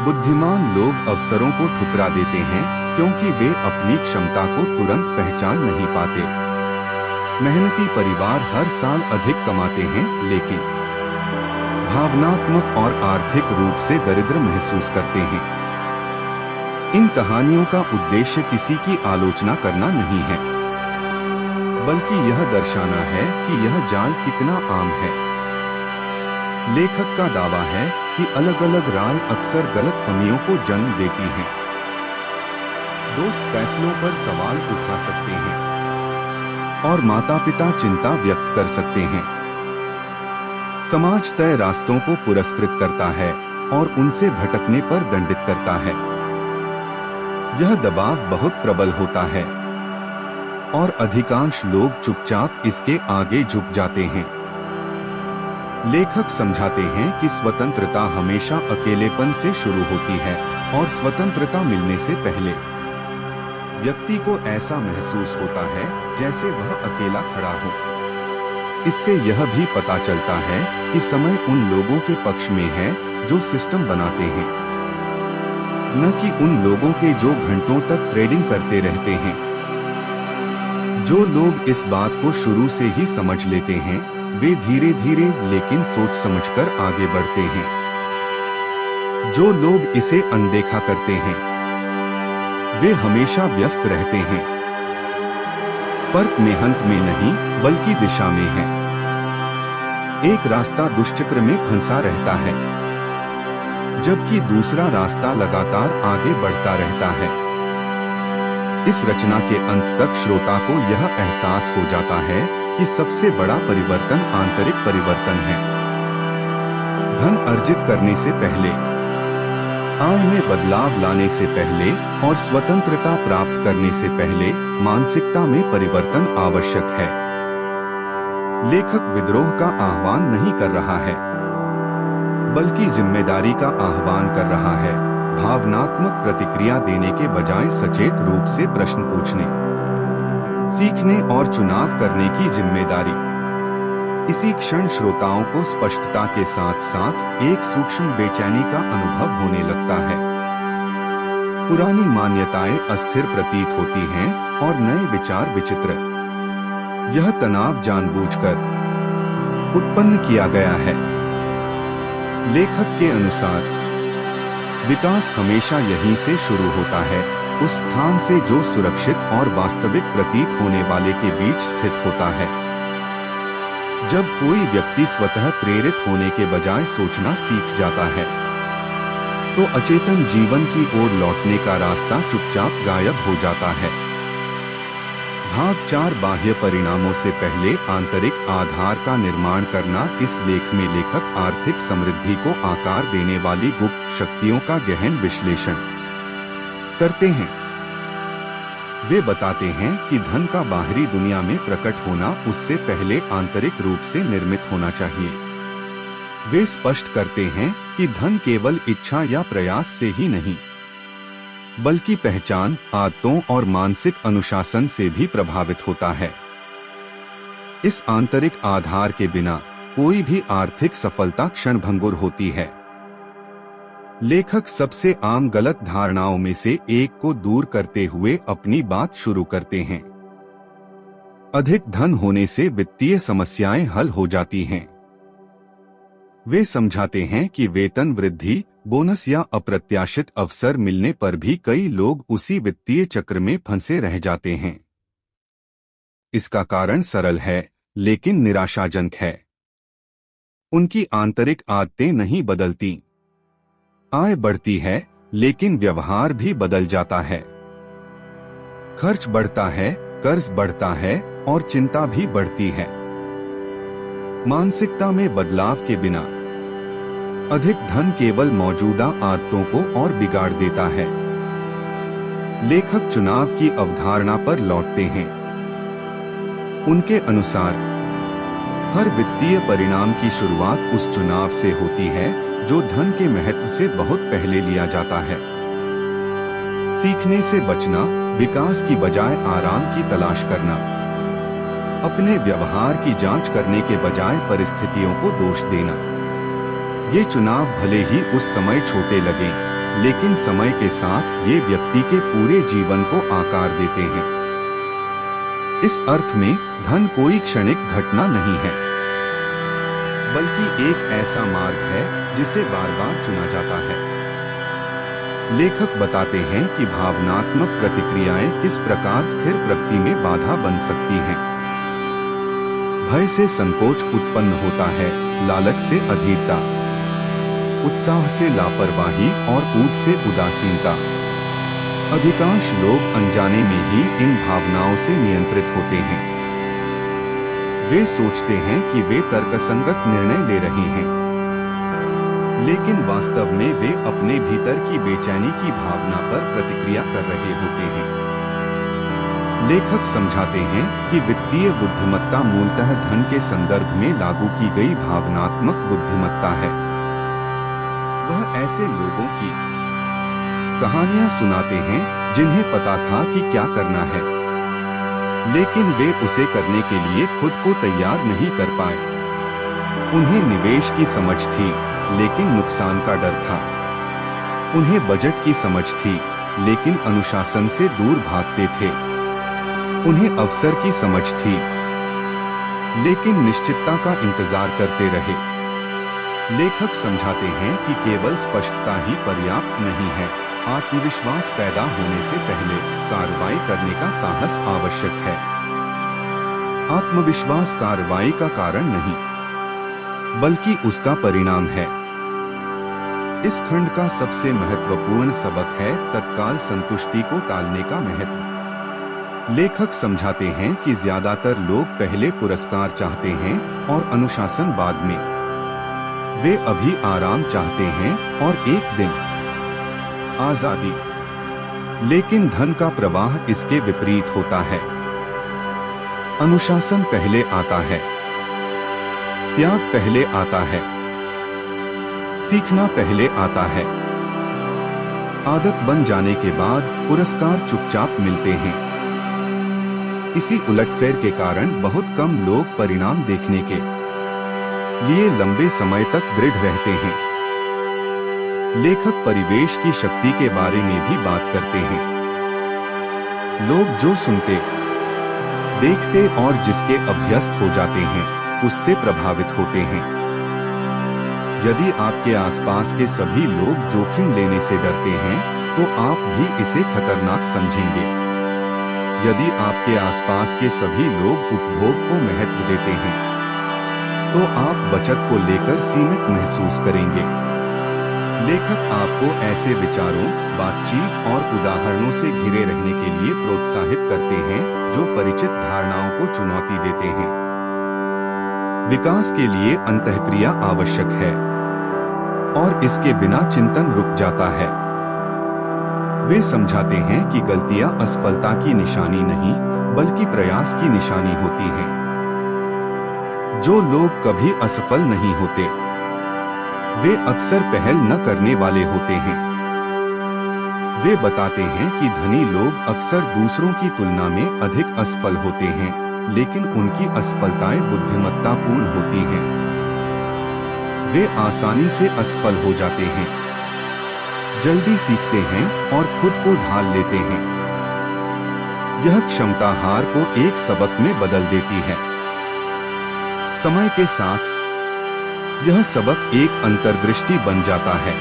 बुद्धिमान लोग अवसरों को ठुकरा देते हैं क्योंकि वे अपनी क्षमता को तुरंत पहचान नहीं पाते। मेहनती परिवार हर साल अधिक कमाते हैं लेकिन भावनात्मक और आर्थिक रूप से दरिद्र महसूस करते हैं। इन कहानियों का उद्देश्य किसी की आलोचना करना नहीं है, बल्कि यह दर्शाना है कि यह जाल कितना आम है। लेखक का दावा है कि अलग अलग राय अक्सर गलतफहमियों को जन्म देती हैं। दोस्त फैसलों पर सवाल उठा सकते हैं और माता-पिता चिंता व्यक्त कर सकते हैं। समाज तय रास्तों को पुरस्कृत करता है और उनसे भटकने पर दंडित करता है। यह दबाव बहुत प्रबल होता है और अधिकांश लोग चुपचाप इसके आगे झुक जाते हैं। लेखक समझाते हैं कि स्वतंत्रता हमेशा अकेलेपन से शुरू होती है और स्वतंत्रता मिलने से पहले व्यक्ति को ऐसा महसूस होता है जैसे वह अकेला खड़ा हो। इससे यह भी पता चलता है कि समय उन लोगों के पक्ष में है जो सिस्टम बनाते हैं, न कि उन लोगों के जो घंटों तक ट्रेडिंग करते रहते हैं। जो लोग इस बात को शुरू से ही समझ लेते हैं वे धीरे धीरे लेकिन सोच समझकर आगे बढ़ते हैं। जो लोग इसे अनदेखा करते हैं वे हमेशा व्यस्त रहते हैं। फर्क मेहनत में नहीं बल्कि दिशा में है। एक रास्ता दुष्चक्र में फंसा रहता है जबकि दूसरा रास्ता लगातार आगे बढ़ता रहता है। इस रचना के अंत तक श्रोता को यह एहसास हो जाता है कि सबसे बड़ा परिवर्तन आंतरिक परिवर्तन है। धन अर्जित करने से पहले, आय में बदलाव लाने से पहले और स्वतंत्रता प्राप्त करने से पहले मानसिकता में परिवर्तन आवश्यक है। लेखक विद्रोह का आह्वान नहीं कर रहा है बल्कि जिम्मेदारी का आह्वान कर रहा है। भावनात्मक प्रतिक्रिया देने के बजाय सचेत रूप से प्रश्न पूछने, सीखने और चुनाव करने की जिम्मेदारी। इसी क्षण श्रोताओं को स्पष्टता के साथ साथ एक सूक्ष्म बेचैनी का अनुभव होने लगता है। पुरानी मान्यताएं अस्थिर प्रतीत होती हैं और नए विचार विचित्र। यह तनाव जानबूझकर उत्पन्न किया गया है। लेखक के अनुसार विकास हमेशा यहीं से शुरू होता है, उस स्थान से जो सुरक्षित और वास्तविक प्रतीत होने वाले के बीच स्थित होता है। जब कोई व्यक्ति स्वतः प्रेरित होने के बजाय सोचना सीख जाता है तो अचेतन जीवन की ओर लौटने का रास्ता चुपचाप गायब हो जाता है। भाग 4 बाह्य परिणामों से पहले आंतरिक आधार का निर्माण करना। इस लेख में लेखक आर्थिक समृद्धि को आकार देने वाली गुप्त शक्तियों का गहन विश्लेषण करते हैं। वे बताते हैं कि धन का बाहरी दुनिया में प्रकट होना उससे पहले आंतरिक रूप से निर्मित होना चाहिए। वे स्पष्ट करते हैं कि धन केवल इच्छा या प्रयास से ही नहीं बल्कि पहचान, आदतों और मानसिक अनुशासन से भी प्रभावित होता है। इस आंतरिक आधार के बिना कोई भी आर्थिक सफलता क्षणभंगुर होती है। लेखक सबसे आम गलत धारणाओं में से एक को दूर करते हुए अपनी बात शुरू करते हैं। अधिक धन होने से वित्तीय समस्याएं हल हो जाती हैं। वे समझाते हैं कि वेतन वृद्धि, बोनस या अप्रत्याशित अवसर मिलने पर भी कई लोग उसी वित्तीय चक्र में फंसे रह जाते हैं। इसका कारण सरल है लेकिन निराशाजनक है। उनकी आंतरिक आदतें नहीं बदलती। आय बढ़ती है लेकिन व्यवहार भी बदल जाता है। खर्च बढ़ता है, कर्ज बढ़ता है और चिंता भी बढ़ती है। मानसिकता में बदलाव के बिना अधिक धन केवल मौजूदा आदतों को और बिगाड़ देता है। लेखक चुनाव की अवधारणा पर लौटते हैं। उनके अनुसार हर वित्तीय परिणाम की शुरुआत उस चुनाव से होती है जो धन के महत्व से बहुत पहले लिया जाता है। सीखने से बचना, विकास की बजाय आराम की तलाश करना, अपने व्यवहार की जांच करने के बजाय परिस्थितियों को दोष देना। ये चुनाव भले ही उस समय छोटे लगें, लेकिन समय के साथ ये व्यक्ति के पूरे जीवन को आकार देते हैं। इस अर्थ में धन कोई क्षणिक घटना नहीं है, बल्कि एक ऐसा मार्ग है जिसे बार बार चुना जाता है। लेखक बताते हैं कि भावनात्मक प्रतिक्रियाएं किस प्रकार स्थिर प्रगति में बाधा बन सकती हैं। भय से संकोच उत्पन्न होता है, लालच से अधीरता, उत्साह से लापरवाही और ऊर्जा से उदासीनता। अधिकांश लोग अनजाने में ही इन भावनाओं से नियंत्रित होते हैं। वे सोचते हैं कि वे तर्कसंगत निर्णय ले रहे हैं, लेकिन वास्तव में वे अपने भीतर की बेचैनी की भावना पर प्रतिक्रिया कर रहे होते हैं। लेखक समझाते हैं कि वित्तीय बुद्धिमत्ता मूलतः धन के संदर्भ में लागू की गई भावनात्मक बुद्धिमत्ता है। वह ऐसे लोगों की कहानियां सुनाते हैं जिन्हें पता था कि क्या करना है, लेकिन वे उसे करने के लिए खुद को तैयार नहीं कर पाए। उन्हें निवेश की समझ थी, लेकिन नुकसान का डर था। उन्हें बजट की समझ थी, लेकिन अनुशासन से दूर भागते थे। उन्हें अवसर की समझ थी, लेकिन निश्चितता का इंतजार करते रहे। लेखक समझाते हैं कि केवल स्पष्टता ही पर्याप्त नहीं है। आत्मविश्वास पैदा होने से पहले कार्रवाई करने का साहस आवश्यक है। आत्मविश्वास कार्रवाई का कारण नहीं, बल्कि उसका परिणाम है। इस खंड का सबसे महत्वपूर्ण सबक है तत्काल संतुष्टि को टालने का महत्व। लेखक समझाते हैं कि ज्यादातर लोग पहले पुरस्कार चाहते हैं और अनुशासन बाद में। वे अभी आराम चाहते हैं और एक दिन आजादी, लेकिन धन का प्रवाह इसके विपरीत होता है। अनुशासन पहले आता है, त्याग पहले आता है, सीखना पहले आता है। आदत बन जाने के बाद पुरस्कार चुपचाप मिलते हैं। इसी उलटफेर के कारण बहुत कम लोग परिणाम देखने के लिए लंबे समय तक दृढ़ रहते हैं। लेखक परिवेश की शक्ति के बारे में भी बात करते हैं। लोग जो सुनते, देखते और जिसके अभ्यस्त हो जाते हैं, उससे प्रभावित होते हैं। यदि आपके आसपास के सभी लोग जोखिम लेने से डरते हैं, तो आप भी इसे खतरनाक समझेंगे। यदि आपके आसपास के सभी लोग उपभोग को महत्व देते हैं, तो आप बचत को लेकर सीमित महसूस करेंगे। लेखक आपको ऐसे विचारों, बातचीत और उदाहरणों से घिरे रहने के लिए प्रोत्साहित करते हैं जो परिचित धारणाओं को चुनौती देते हैं। विकास के लिए अंतःक्रिया आवश्यक है, और इसके बिना चिंतन रुक जाता है। वे समझाते हैं कि गलतियां असफलता की निशानी नहीं, बल्कि प्रयास की निशानी होती हैं। जो लोग कभी असफल नहीं होते, वे अक्सर पहल न करने वाले होते हैं। वे बताते हैं कि धनी लोग अक्सर दूसरों की तुलना में अधिक असफल होते हैं, लेकिन उनकी असफलताएं बुद्धिमत्तापूर्ण होती हैं। वे आसानी से असफल हो जाते हैं, जल्दी सीखते हैं और खुद को ढाल लेते हैं। यह क्षमता हार को एक सबक में बदल देती है। समय के साथ यह सबक एक अंतर्दृष्टि बन जाता है।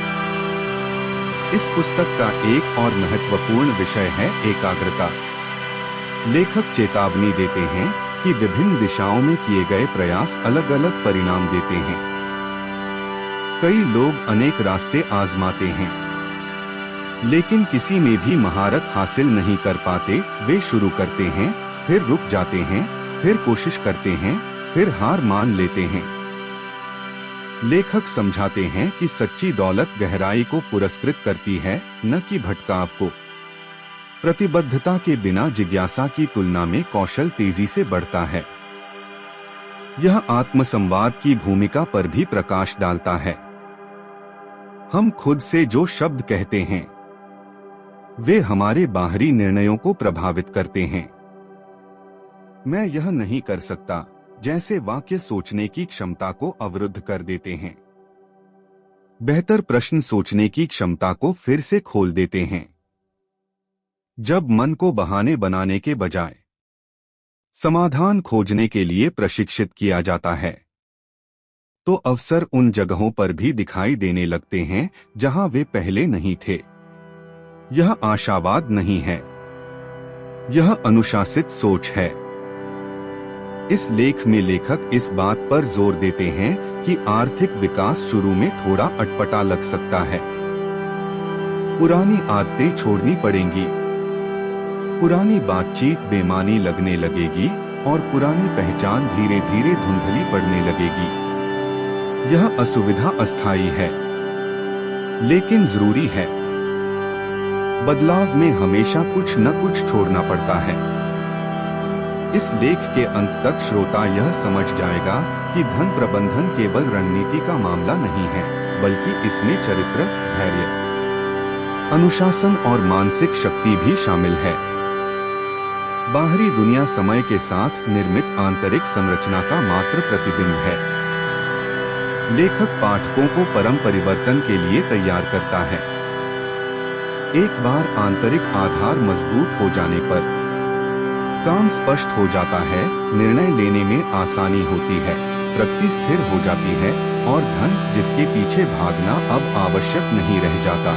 इस पुस्तक का एक और महत्वपूर्ण विषय है एकाग्रता। लेखक चेतावनी देते हैं कि विभिन्न दिशाओं में किए गए प्रयास अलग अलग परिणाम देते हैं। कई लोग अनेक रास्ते आजमाते हैं, लेकिन किसी में भी महारत हासिल नहीं कर पाते। वे शुरू करते हैं, फिर रुक जाते हैं, फिर कोशिश करते हैं, फिर हार मान लेते हैं। लेखक समझाते हैं कि सच्ची दौलत गहराई को पुरस्कृत करती है, न कि भटकाव को। प्रतिबद्धता के बिना जिज्ञासा की तुलना में कौशल तेजी से बढ़ता है। यह आत्मसंवाद की भूमिका पर भी प्रकाश डालता है। हम खुद से जो शब्द कहते हैं वे हमारे बाहरी निर्णयों को प्रभावित करते हैं। मैं यह नहीं कर सकता जैसे वाक्य सोचने की क्षमता को अवरुद्ध कर देते हैं। बेहतर प्रश्न सोचने की क्षमता को फिर से खोल देते हैं। जब मन को बहाने बनाने के बजाय समाधान खोजने के लिए प्रशिक्षित किया जाता है तो अवसर उन जगहों पर भी दिखाई देने लगते हैं जहां वे पहले नहीं थे। यह आशावाद नहीं है, यह अनुशासित सोच है। इस लेख में लेखक इस बात पर जोर देते हैं कि आर्थिक विकास शुरू में थोड़ा अटपटा लग सकता है। पुरानी आदतें छोड़नी पड़ेंगी, पुरानी बातचीत बेमानी लगने लगेगी और पुरानी पहचान धीरे धीरे धुंधली पड़ने लगेगी। यह असुविधा अस्थायी है लेकिन जरूरी है। बदलाव में हमेशा कुछ न कुछ छोड़ना पड़ता है। इस लेख के अंत तक श्रोता यह समझ जाएगा कि धन प्रबंधन केवल रणनीति का मामला नहीं है, बल्कि इसमें चरित्र, धैर्य, अनुशासन और मानसिक शक्ति भी शामिल है। बाहरी दुनिया समय के साथ निर्मित आंतरिक संरचना का मात्र प्रतिबिंब है। लेखक पाठकों को परम परिवर्तन के लिए तैयार करता है। एक बार आंतरिक आधार मजबूत हो जाने पर काम स्पष्ट हो जाता है, निर्णय लेने में आसानी होती है, प्रगति स्थिर हो जाती है और धन जिसके पीछे भागना अब आवश्यक नहीं रह जाता,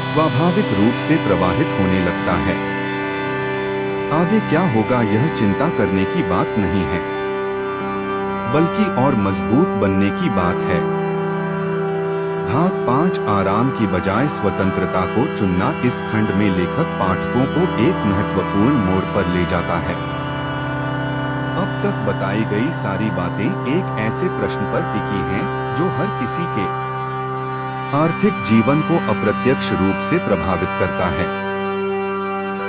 स्वाभाविक रूप से प्रवाहित होने लगता है। आगे क्या होगा यह चिंता करने की बात नहीं है, बल्कि और मजबूत बनने की बात है। भाग 5 आराम की बजाय स्वतंत्रता को चुनना। इस खंड में लेखक पाठकों को एक महत्वपूर्ण मोड़ पर ले जाता है। अब तक बताई गई सारी बातें एक ऐसे प्रश्न पर टिकी हैं जो हर किसी के आर्थिक जीवन को अप्रत्यक्ष रूप से प्रभावित करता है।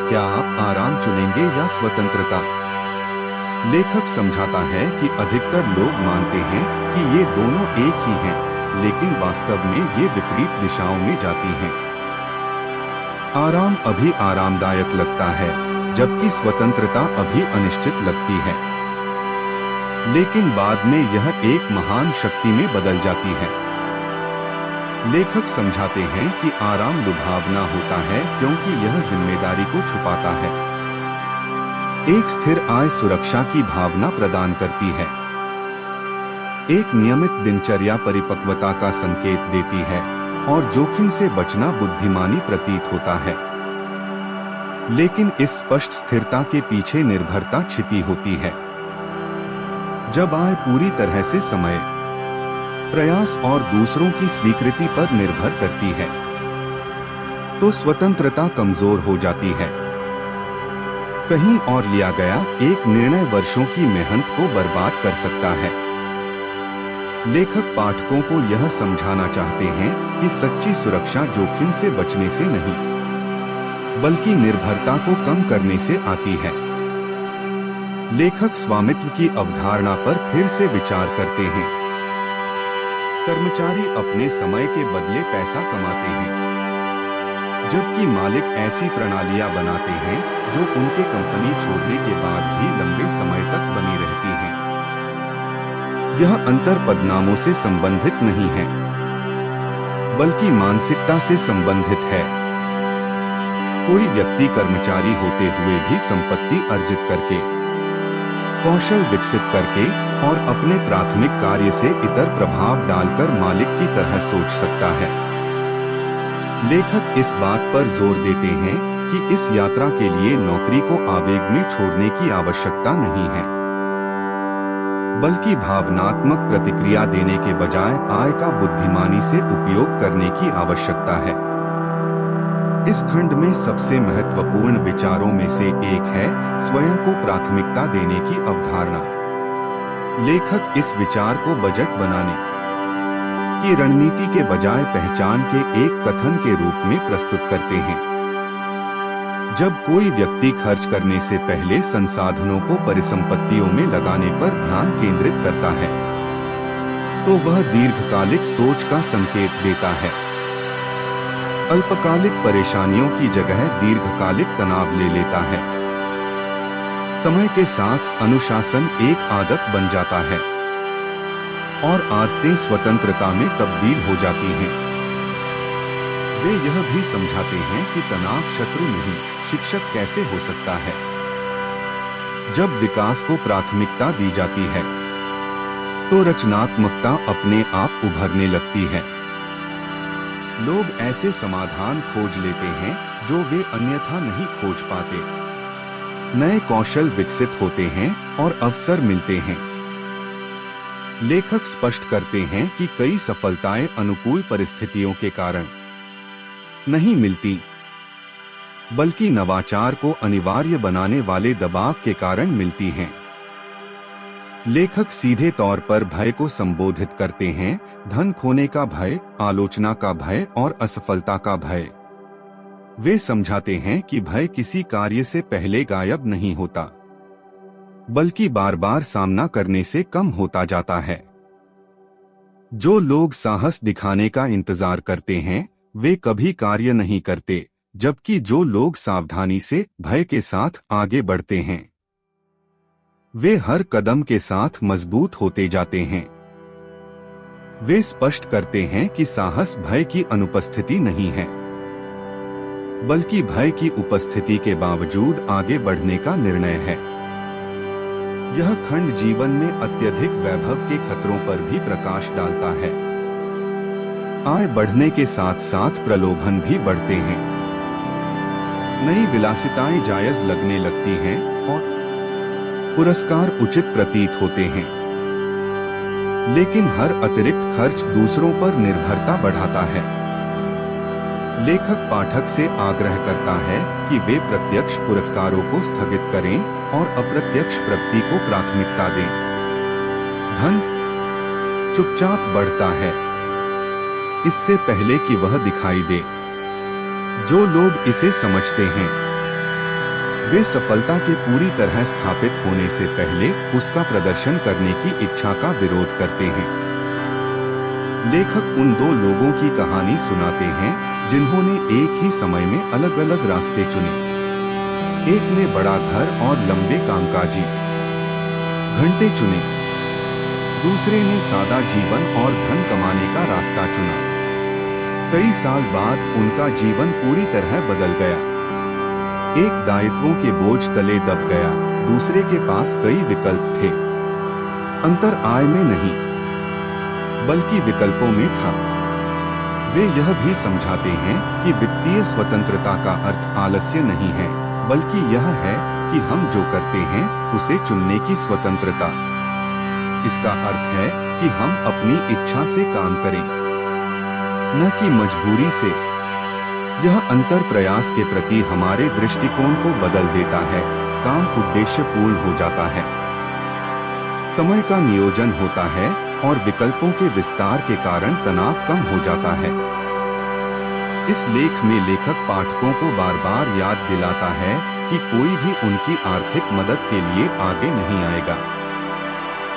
क्या आप आराम चुनेंगे या स्वतंत्रता? लेखक समझाता है कि अधिकतर लोग मानते हैं कि ये दोनों एक ही हैं, लेकिन वास्तव में ये विपरीत दिशाओं में जाती हैं। आराम अभी आरामदायक लगता है, जबकि स्वतंत्रता अभी अनिश्चित लगती है, लेकिन बाद में यह एक महान शक्ति में बदल जाती है। लेखक समझाते हैं कि आराम लुभावना होता है क्योंकि यह जिम्मेदारी को छुपाता है। एक स्थिर आय सुरक्षा की भावना प्रदान करती है। एक नियमित दिनचर्या परिपक्वता का संकेत देती है और जोखिम से बचना बुद्धिमानी प्रतीत होता है। लेकिन इस स्पष्ट स्थिरता के पीछे निर्भरता छिपी होती है। जब आय पूरी तरह से समय, प्रयास और दूसरों की स्वीकृति पर निर्भर करती है तो स्वतंत्रता कमजोर हो जाती है। कहीं और लिया गया एक निर्णय वर्षों की मेहनत को बर्बाद कर सकता है। लेखक पाठकों को यह समझाना चाहते हैं कि सच्ची सुरक्षा जोखिम से बचने से नहीं, बल्कि निर्भरता को कम करने से आती है। लेखक स्वामित्व की अवधारणा पर फिर से विचार करते हैं। कर्मचारी अपने समय के बदले पैसा कमाते हैं, जबकि मालिक ऐसी प्रणालियां बनाते हैं जो उनके कंपनी छोड़ने के बाद भी लंबे समय तक बनी रहती हैं। यह अंतर पदनामों से संबंधित नहीं है, बल्कि मानसिकता से संबंधित है। कोई व्यक्ति कर्मचारी होते हुए भी संपत्ति अर्जित करके, कौशल विकसित करके और अपने प्राथमिक कार्य से इतर प्रभाव डालकर मालिक की तरह सोच सकता है। लेखक इस बात पर जोर देते हैं कि इस यात्रा के लिए नौकरी को आवेग में छोड़ने की आवश्यकता नहीं है, बल्कि भावनात्मक प्रतिक्रिया देने के बजाय आय का बुद्धिमानी से उपयोग करने की आवश्यकता है। इस खंड में सबसे महत्वपूर्ण विचारों में से एक है स्वयं को प्राथमिकता देने की अवधारणा। लेखक इस विचार को बजट बनाने की रणनीति के बजाय पहचान के एक कथन के रूप में प्रस्तुत करते हैं। जब कोई व्यक्ति खर्च करने से पहले संसाधनों को परिसंपत्तियों में लगाने पर ध्यान केंद्रित करता है, तो वह दीर्घकालिक सोच का संकेत देता है। अल्पकालिक परेशानियों की जगह दीर्घकालिक तनाव ले लेता है। समय के साथ अनुशासन एक आदत बन जाता है और आदतें स्वतंत्रता में तब्दील हो जाती हैं। वे यह भी समझाते हैं कि तनाव शत्रु नहीं, शिक्षक कैसे हो सकता है। जब विकास को प्राथमिकता दी जाती है, तो रचनात्मकता अपने आप उभरने लगती है। लोग ऐसे समाधान खोज लेते हैं जो वे अन्यथा नहीं खोज पाते। नए कौशल विकसित होते हैं और अवसर मिलते हैं। लेखक स्पष्ट करते हैं कि कई सफलताएं अनुकूल परिस्थितियों के कारण नहीं मिलती, बल्कि नवाचार को अनिवार्य बनाने वाले दबाव के कारण मिलती हैं। लेखक सीधे तौर पर भय को संबोधित करते हैं, धन खोने का भय, आलोचना का भय और असफलता का भय। वे समझाते हैं कि भय किसी कार्य से पहले गायब नहीं होता, बल्कि बार बार सामना करने से कम होता जाता है। जो लोग साहस दिखाने का इंतजार करते हैं, वे कभी कार्य नहीं करते, जबकि जो लोग सावधानी से भय के साथ आगे बढ़ते हैं, वे हर कदम के साथ मजबूत होते जाते हैं। वे स्पष्ट करते हैं कि साहस भय की अनुपस्थिति नहीं है, बल्कि भय की उपस्थिति के बावजूद आगे बढ़ने का निर्णय है। यह खंड जीवन में अत्यधिक वैभव के खतरों पर भी प्रकाश डालता है। आय बढ़ने के साथ साथ प्रलोभन भी बढ़ते हैं। नई विलासिताएं जायज लगने लगती हैं और पुरस्कार उचित प्रतीत होते हैं, लेकिन हर अतिरिक्त खर्च दूसरों पर निर्भरता बढ़ाता है। लेखक पाठक से आग्रह करता है कि वे प्रत्यक्ष पुरस्कारों को स्थगित करें और अप्रत्यक्ष प्रगति को प्राथमिकता दें। धन चुपचाप बढ़ता है, इससे पहले कि वह दिखाई दे। जो लोग इसे समझते हैं, वे सफलता के पूरी तरह स्थापित होने से पहले उसका प्रदर्शन करने की इच्छा का विरोध करते हैं। लेखक उन दो लोगों की कहानी सुनाते हैं जिन्होंने एक ही समय में अलग अलग रास्ते चुने। एक ने बड़ा घर और लंबे कामकाजी घंटे चुने, दूसरे ने सादा जीवन और धन कमाने का रास्ता चुना। कई साल बाद उनका जीवन पूरी तरह बदल गया। एक दायित्वों के बोझ तले दब गया, दूसरे के पास कई विकल्प थे। अंतर आय में नहीं, बल्कि विकल्पों में था। वे यह भी समझाते हैं कि वित्तीय स्वतंत्रता का अर्थ आलस्य नहीं है, बल्कि यह है कि हम जो करते हैं उसे चुनने की स्वतंत्रता। इसका अर्थ है कि हम अपनी इच्छा से काम करें, न कि मजबूरी से। यह अंतर प्रयास के प्रति हमारे दृष्टिकोण को बदल देता है। काम उद्देश्यपूर्ण हो जाता है, समय का नियोजन होता है और विकल्पों के विस्तार के कारण तनाव कम हो जाता है। इस लेख में लेखक पाठकों को बार बार याद दिलाता है कि कोई भी उनकी आर्थिक मदद के लिए आगे नहीं आएगा।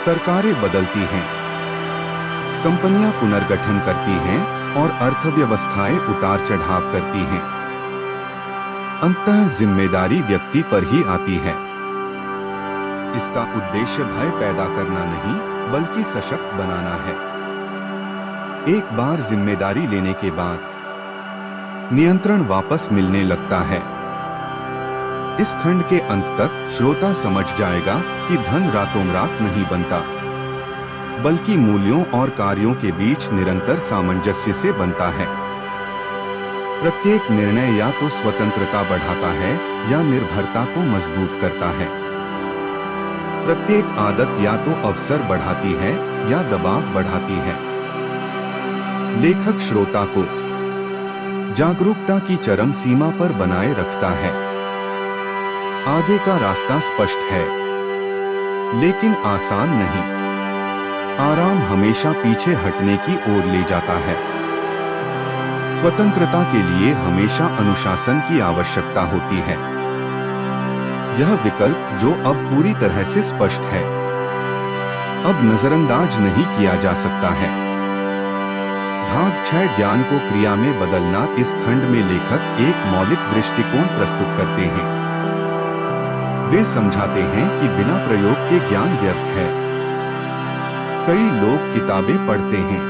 सरकारें बदलती हैं, कंपनियां पुनर्गठन करती हैं और अर्थव्यवस्थाएं उतार चढ़ाव करती हैं। अंततः जिम्मेदारी व्यक्ति पर ही आती है। इसका उद्देश्य भय पैदा करना नहीं, बल्कि सशक्त बनाना है। एक बार जिम्मेदारी लेने के बाद नियंत्रण वापस मिलने लगता है। इस खंड के अंत तक श्रोता समझ जाएगा कि धन रातों रात नहीं बनता, बल्कि मूल्यों और कार्यों के बीच निरंतर सामंजस्य से बनता है। प्रत्येक निर्णय या तो स्वतंत्रता बढ़ाता है या निर्भरता को मजबूत करता है। प्रत्येक आदत या तो अवसर बढ़ाती है या दबाव बढ़ाती है। लेखक श्रोता को जागरूकता की चरम सीमा पर बनाए रखता है। आगे का रास्ता स्पष्ट है, लेकिन आसान नहीं। आराम हमेशा पीछे हटने की ओर ले जाता है। स्वतंत्रता के लिए हमेशा अनुशासन की आवश्यकता होती है। यह विकल्प जो अब पूरी तरह से स्पष्ट है, अब नजरअंदाज नहीं किया जा सकता है। भाग 6 ज्ञान को क्रिया में बदलना। इस खंड में लेखक एक मौलिक दृष्टिकोण प्रस्तुत करते हैं। वे समझाते हैं कि बिना प्रयोग के ज्ञान व्यर्थ है। कई लोग किताबें पढ़ते हैं,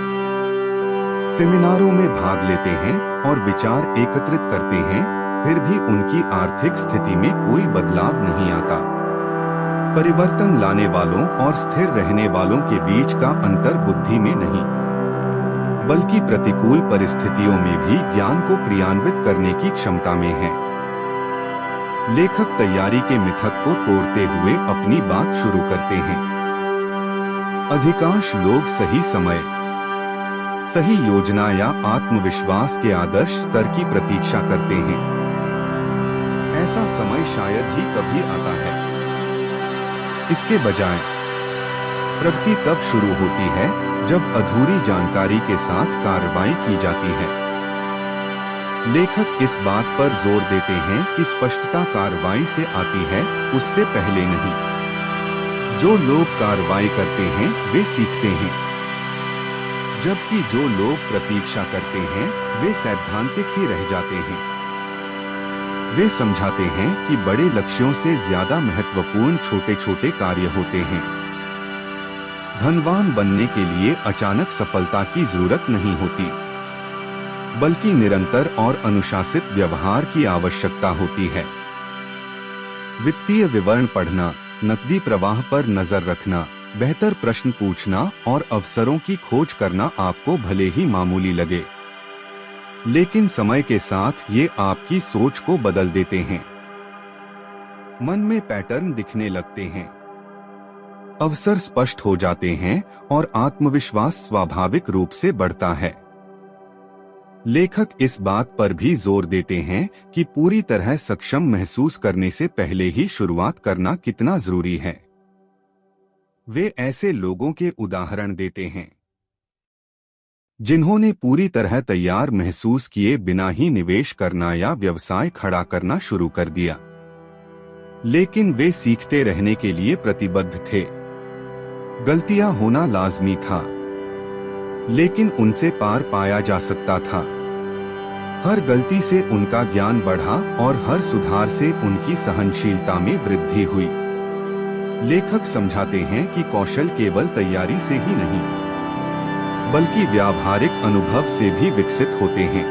सेमिनारों में भाग लेते हैं और विचार एकत्रित करते हैं, फिर भी उनकी आर्थिक स्थिति में कोई बदलाव नहीं आता। परिवर्तन लाने वालों और स्थिर रहने वालों के बीच का अंतर बुद्धि में नहीं, बल्कि प्रतिकूल परिस्थितियों में भी ज्ञान को क्रियान्वित करने की क्षमता में है। लेखक तैयारी के मिथक को तोड़ते हुए अपनी बात शुरू करते हैं। अधिकांश लोग सही समय, सही योजना या आत्मविश्वास के आदर्श स्तर की प्रतीक्षा करते हैं। ऐसा समय शायद ही कभी आता है। इसके बजाय प्रगति तब शुरू होती है जब अधूरी जानकारी के साथ कार्रवाई की जाती है। लेखक इस बात पर जोर देते हैं कि स्पष्टता कार्रवाई से आती है, उससे पहले नहीं। जो लोग कार्रवाई करते हैं वे सीखते हैं, जबकि जो लोग प्रतीक्षा करते हैं वे सैद्धांतिक ही रह जाते हैं। वे समझाते हैं कि बड़े लक्ष्यों से ज्यादा महत्वपूर्ण छोटे छोटे कार्य होते हैं। धनवान बनने के लिए अचानक सफलता की जरूरत नहीं होती, बल्कि निरंतर और अनुशासित व्यवहार की आवश्यकता होती है। वित्तीय विवरण पढ़ना, नकदी प्रवाह पर नजर रखना, बेहतर प्रश्न पूछना और अवसरों की खोज करना आपको भले ही मामूली लगे, लेकिन समय के साथ ये आपकी सोच को बदल देते हैं। मन में पैटर्न दिखने लगते हैं, अवसर स्पष्ट हो जाते हैं और आत्मविश्वास स्वाभाविक रूप से बढ़ता है। लेखक इस बात पर भी जोर देते हैं कि पूरी तरह सक्षम महसूस करने से पहले ही शुरुआत करना कितना जरूरी है। वे ऐसे लोगों के उदाहरण देते हैं जिन्होंने पूरी तरह तैयार महसूस किए बिना ही निवेश करना या व्यवसाय खड़ा करना शुरू कर दिया, लेकिन वे सीखते रहने के लिए प्रतिबद्ध थे। गलतियां होना लाजमी था, लेकिन उनसे पार पाया जा सकता था। हर गलती से उनका ज्ञान बढ़ा और हर सुधार से उनकी सहनशीलता में वृद्धि हुई। लेखक समझाते हैं कि कौशल केवल तैयारी से ही नहीं, बल्कि व्यावहारिक अनुभव से भी विकसित होते हैं।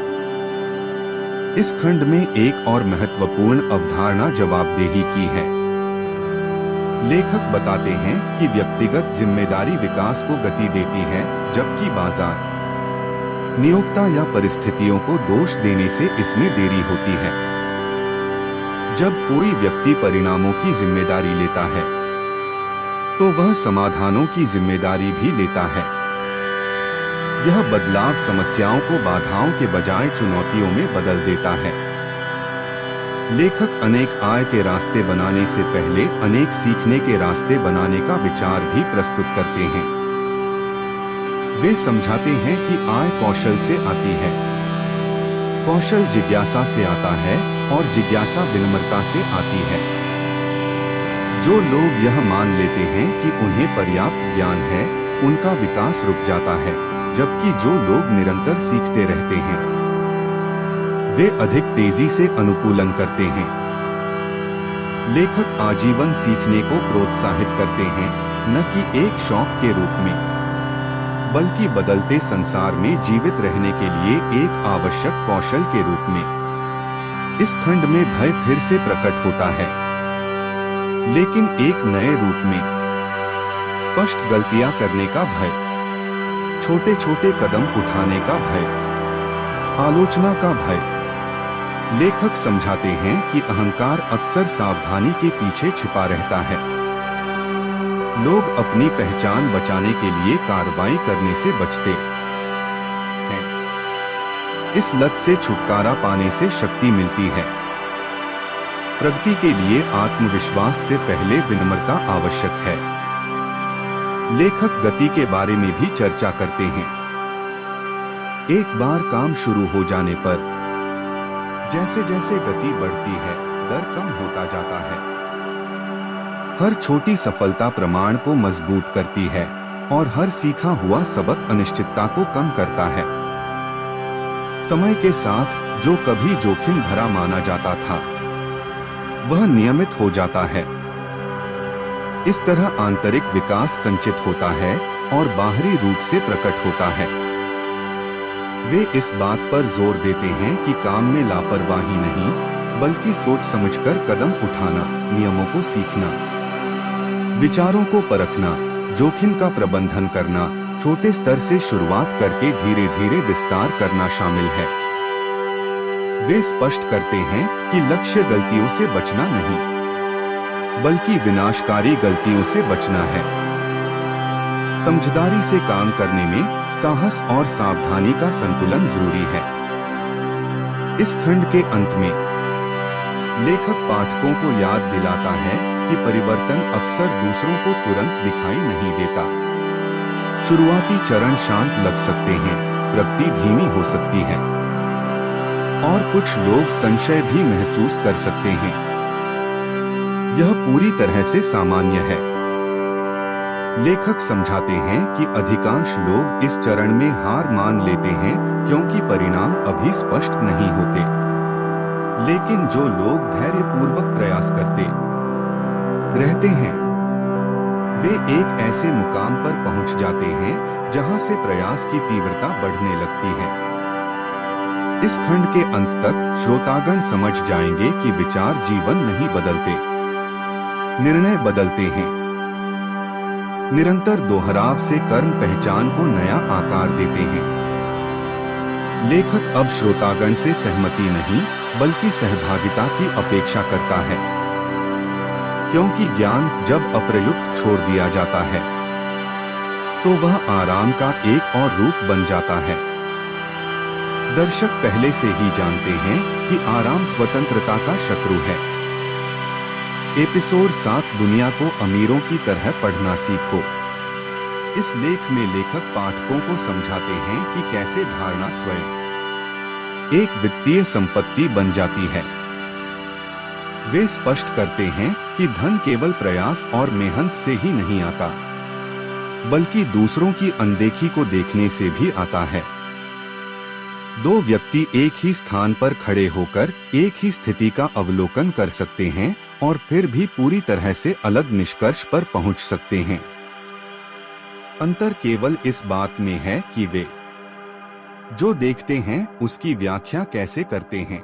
इस खंड में एक और महत्वपूर्ण अवधारणा जवाबदेही की है। लेखक बताते हैं कि व्यक्तिगत जिम्मेदारी विकास को गति देती है, जबकि बाजार, नियोक्ता या परिस्थितियों को दोष देने से इसमें देरी होती है। जब कोई व्यक्ति परिणामों की जिम्मेदारी लेता है, तो वह समाधानों की जिम्मेदारी भी लेता है। यह बदलाव समस्याओं को बाधाओं के बजाय चुनौतियों में बदल देता है। लेखक अनेक आय के रास्ते बनाने से पहले अनेक सीखने के रास्ते बनाने का विचार भी प्रस्तुत करते हैं। वे समझाते हैं कि आय कौशल से आती है, कौशल जिज्ञासा से आता है और जिज्ञासा विनम्रता से आती है। जो लोग यह मान लेते हैं कि उन्हें पर्याप्त ज्ञान है, उनका विकास रुक जाता है, जबकि जो लोग निरंतर सीखते रहते हैं वे अधिक तेजी से अनुकूलन करते हैं। लेखक आजीवन सीखने को प्रोत्साहित करते हैं, न कि एक शौक के रूप में, बल्कि बदलते संसार में जीवित रहने के लिए एक आवश्यक कौशल के रूप में। इस खंड में भय फिर से प्रकट होता है, लेकिन एक नए रूप में। स्पष्ट गलतियां करने का भय, छोटे छोटे कदम उठाने का भय, आलोचना का भय। लेखक समझाते हैं कि अहंकार अक्सर सावधानी के पीछे छिपा रहता है। लोग अपनी पहचान बचाने के लिए कार्रवाई करने से बचते हैं। इस लत से छुटकारा पाने से शक्ति मिलती है। प्रगति के लिए आत्मविश्वास से पहले विनम्रता आवश्यक है। लेखक गति के बारे में भी चर्चा करते हैं। एक बार काम शुरू हो जाने पर जैसे जैसे गति बढ़ती है, डर कम होता जाता है। हर छोटी सफलता प्रमाण को मजबूत करती है और हर सीखा हुआ सबक अनिश्चितता को कम करता है। समय के साथ जो कभी जोखिम भरा माना जाता था, वह नियमित हो जाता है। इस तरह आंतरिक विकास संचित होता है और बाहरी रूप से प्रकट होता है। वे इस बात पर जोर देते हैं कि काम में लापरवाही नहीं, बल्कि सोच समझकर कदम उठाना, नियमों को सीखना, विचारों को परखना, जोखिम का प्रबंधन करना, छोटे स्तर से शुरुआत करके धीरे धीरे विस्तार करना शामिल है। वे स्पष्ट करते हैं कि लक्ष्य गलतियों से बचना नहीं, बल्कि विनाशकारी गलतियों से बचना है। समझदारी से काम करने में साहस और सावधानी का संतुलन जरूरी है। इस खंड के अंत में लेखक पाठकों को याद दिलाता है कि परिवर्तन अक्सर दूसरों को तुरंत दिखाई नहीं देता। शुरुआती चरण शांत लग सकते हैं, प्रगति धीमी हो सकती है और कुछ लोग संशय भी महसूस कर सकते हैं। यह पूरी तरह से सामान्य है। लेखक समझाते हैं कि अधिकांश लोग इस चरण में हार मान लेते हैं क्योंकि परिणाम अभी स्पष्ट नहीं होते। लेकिन जो लोग धैर्यपूर्वक प्रयास करते रहते हैं, वे एक ऐसे मुकाम पर पहुंच जाते हैं जहां से प्रयास की तीव्रता बढ़ने लगती है। इस खंड के अंत तक श्रोतागण समझ जाएंगे कि विचार जीवन नहीं बदलते, निर्णय बदलते हैं। निरंतर दोहराव से कर्म पहचान को नया आकार देते हैं। लेखक अब श्रोतागण से सहमति नहीं, बल्कि सहभागिता की अपेक्षा करता है, क्योंकि ज्ञान जब अप्रयुक्त छोड़ दिया जाता है तो वह आराम का एक और रूप बन जाता है। दर्शक पहले से ही जानते हैं कि आराम स्वतंत्रता का शत्रु है। एपिसोड 7 दुनिया को अमीरों की तरह पढ़ना सीखो। इस लेख में लेखक पाठकों को समझाते हैं कि कैसे धारणा स्वयं एक वित्तीय संपत्ति बन जाती है। वे स्पष्ट करते हैं कि धन केवल प्रयास और मेहनत से ही नहीं आता, बल्कि दूसरों की अनदेखी को देखने से भी आता है। दो व्यक्ति एक ही स्थान पर खड़े होकर एक ही स्थिति का अवलोकन कर सकते हैं और फिर भी पूरी तरह से अलग निष्कर्ष पर पहुंच सकते हैं। अंतर केवल इस बात में है कि वे जो देखते हैं उसकी व्याख्या कैसे करते हैं।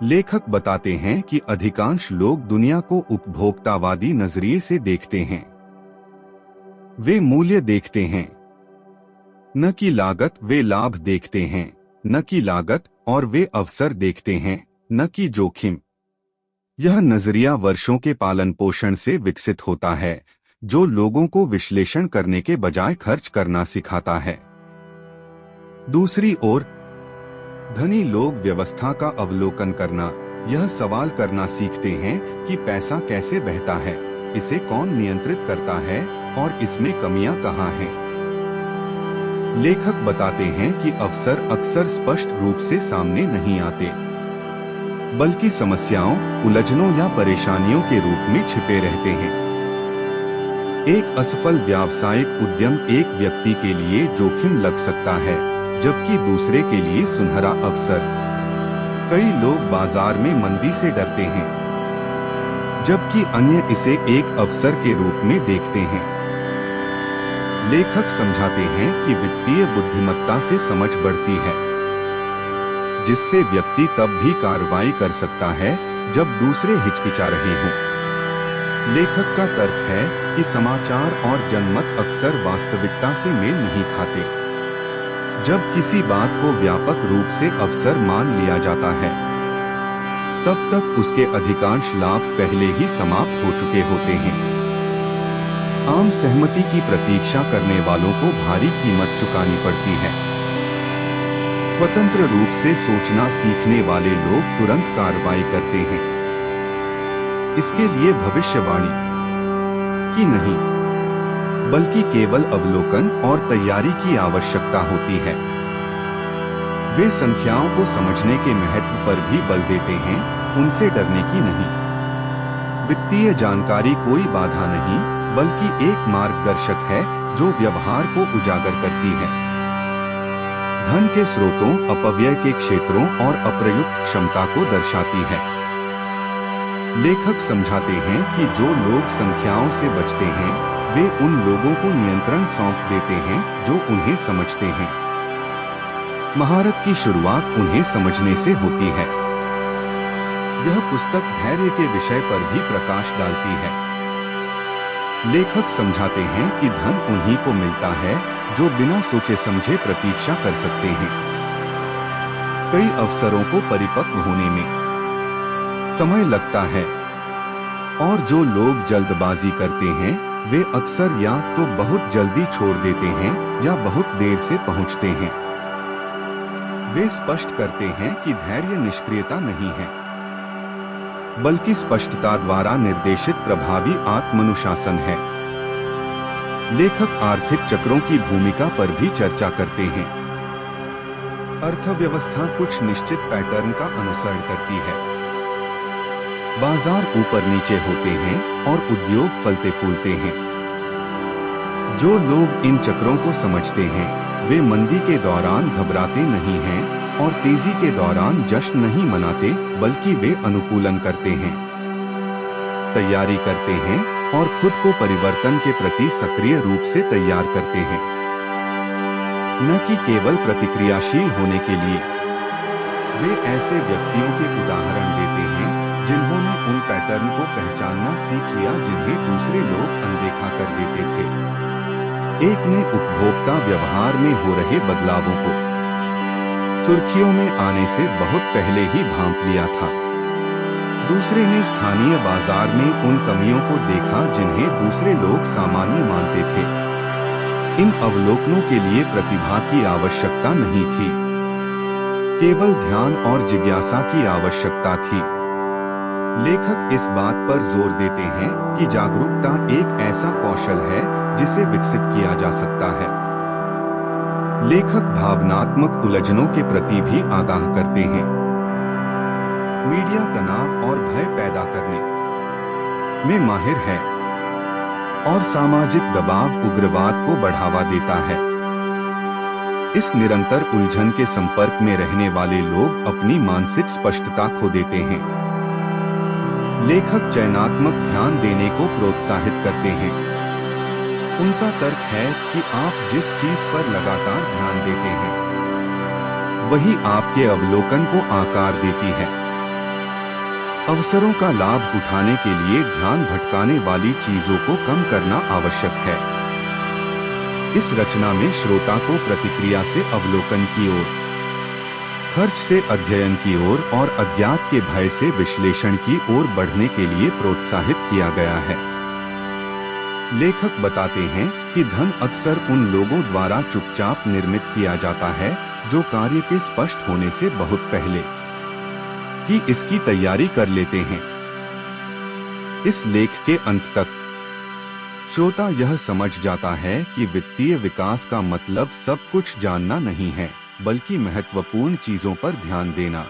लेखक बताते हैं कि अधिकांश लोग दुनिया को उपभोक्तावादी नजरिए से देखते हैं। वे मूल्य देखते हैं, न कि लागत। वे लाभ देखते हैं, न कि लागत, और वे अवसर देखते हैं, न कि जोखिम। यह नजरिया वर्षों के पालन पोषण से विकसित होता है, जो लोगों को विश्लेषण करने के बजाय खर्च करना सिखाता है। दूसरी ओर धनी लोग व्यवस्था का अवलोकन करना, यह सवाल करना सीखते हैं कि पैसा कैसे बहता है, इसे कौन नियंत्रित करता है और इसमें कमियां कहाँ हैं। लेखक बताते हैं कि अवसर अक्सर स्पष्ट रूप से सामने नहीं आते, बल्कि समस्याओं, उलझनों या परेशानियों के रूप में छिपे रहते हैं। एक असफल व्यावसायिक उद्यम एक व्यक्ति के लिए जोखिम लग सकता है, जबकि दूसरे के लिए सुनहरा अवसर। कई लोग बाजार में मंदी से डरते हैं, जबकि अन्य इसे एक अवसर के रूप में देखते हैं। लेखक समझाते हैं कि वित्तीय बुद्धिमत्ता से समझ बढ़ती है, जिससे व्यक्ति तब भी कार्रवाई कर सकता है जब दूसरे हिचकिचा रहे हों। लेखक का तर्क है कि समाचार और जनमत अक्सर वास्तविकता से मेल नहीं खाते। जब किसी बात को व्यापक रूप से अवसर मान लिया जाता है, तब तक उसके अधिकांश लाभ पहले ही समाप्त हो चुके होते हैं। आम सहमति की प्रतीक्षा करने वालों को भारी कीमत चुकानी पड़ती है। स्वतंत्र रूप से सोचना सीखने वाले लोग तुरंत कार्रवाई करते हैं। इसके लिए भविष्यवाणी की नहीं, बल्कि केवल अवलोकन और तैयारी की आवश्यकता होती है। वे संख्याओं को समझने के महत्व पर भी बल देते हैं, उनसे डरने की नहीं। वित्तीय जानकारी कोई बाधा नहीं, बल्कि एक मार्गदर्शक है जो व्यवहार को उजागर करती है। धन के स्रोतों, अपव्यय के क्षेत्रों और अप्रयुक्त क्षमता को दर्शाती है। लेखक समझाते हैं कि जो लोग संख्याओं से बचते हैं, वे उन लोगों को नियंत्रण सौंप देते हैं जो उन्हें समझते हैं। महारत की शुरुआत उन्हें समझने से होती है। यह पुस्तक धैर्य के विषय पर भी प्रकाश डालती है। लेखक समझाते हैं कि धन उन्हीं को मिलता है जो बिना सोचे समझे प्रतीक्षा कर सकते हैं। कई अवसरों को परिपक्व होने में समय लगता है, और जो लोग जल्दबाजी करते हैं वे अक्सर या तो बहुत जल्दी छोड़ देते हैं या बहुत देर से पहुंचते हैं। वे स्पष्ट करते हैं कि धैर्य निष्क्रियता नहीं है, बल्कि स्पष्टता द्वारा निर्देशित प्रभावी आत्मानुशासन है। लेखक आर्थिक चक्रों की भूमिका पर भी चर्चा करते हैं। अर्थव्यवस्था कुछ निश्चित पैटर्न का अनुसरण करती है। बाजार ऊपर नीचे होते हैं और उद्योग फलते फूलते हैं। जो लोग इन चक्रों को समझते हैं, वे मंदी के दौरान घबराते नहीं हैं और तेजी के दौरान जश्न नहीं मनाते, बल्कि वे अनुकूलन करते हैं, तैयारी करते हैं और खुद को परिवर्तन के प्रति सक्रिय रूप से तैयार करते हैं, न कि केवल प्रतिक्रियाशील होने के लिए। वे ऐसे व्यक्तियों के उदाहरण देते हैं जिन्होंने उन पैटर्न को पहचानना सीख लिया जिन्हें दूसरे लोग अनदेखा कर देते थे। एक ने उपभोक्ता व्यवहार में हो रहे बदलावों को सुर्खियों में आने से बहुत पहले ही भांप लिया था। दूसरे ने स्थानीय बाजार में उन कमियों को देखा जिन्हें दूसरे लोग सामान्य मानते थे। इन अवलोकनों के लिए प्रतिभा की आवश्यकता नहीं थी, केवल ध्यान और जिज्ञासा की आवश्यकता थी। लेखक इस बात पर जोर देते हैं कि जागरूकता एक ऐसा कौशल है जिसे विकसित किया जा सकता है। लेखक भावनात्मक उलझनों के प्रति भी आगाह करते हैं। मीडिया तनाव और भय पैदा करने में माहिर है और सामाजिक दबाव उग्रवाद को बढ़ावा देता है। इस निरंतर उलझन के संपर्क में रहने वाले लोग अपनी मानसिक स्पष्टता खो देते हैं। लेखक चयनात्मक ध्यान देने को प्रोत्साहित करते हैं। उनका तर्क है कि आप जिस चीज पर लगातार ध्यान देते हैं, वही आपके अवलोकन को आकार देती है। अवसरों का लाभ उठाने के लिए ध्यान भटकाने वाली चीजों को कम करना आवश्यक है। इस रचना में श्रोता को प्रतिक्रिया से अवलोकन की ओर, खर्च से अध्ययन की ओर और अज्ञात के भय से विश्लेषण की ओर बढ़ने के लिए प्रोत्साहित किया गया है। लेखक बताते हैं कि धन अक्सर उन लोगों द्वारा चुपचाप निर्मित किया जाता है जो कार्य के स्पष्ट होने से बहुत पहले ही इसकी तैयारी कर लेते हैं। इस लेख के अंत तक श्रोता यह समझ जाता है कि वित्तीय विकास का मतलब सब कुछ जानना नहीं है, बल्कि महत्वपूर्ण चीजों पर ध्यान देना,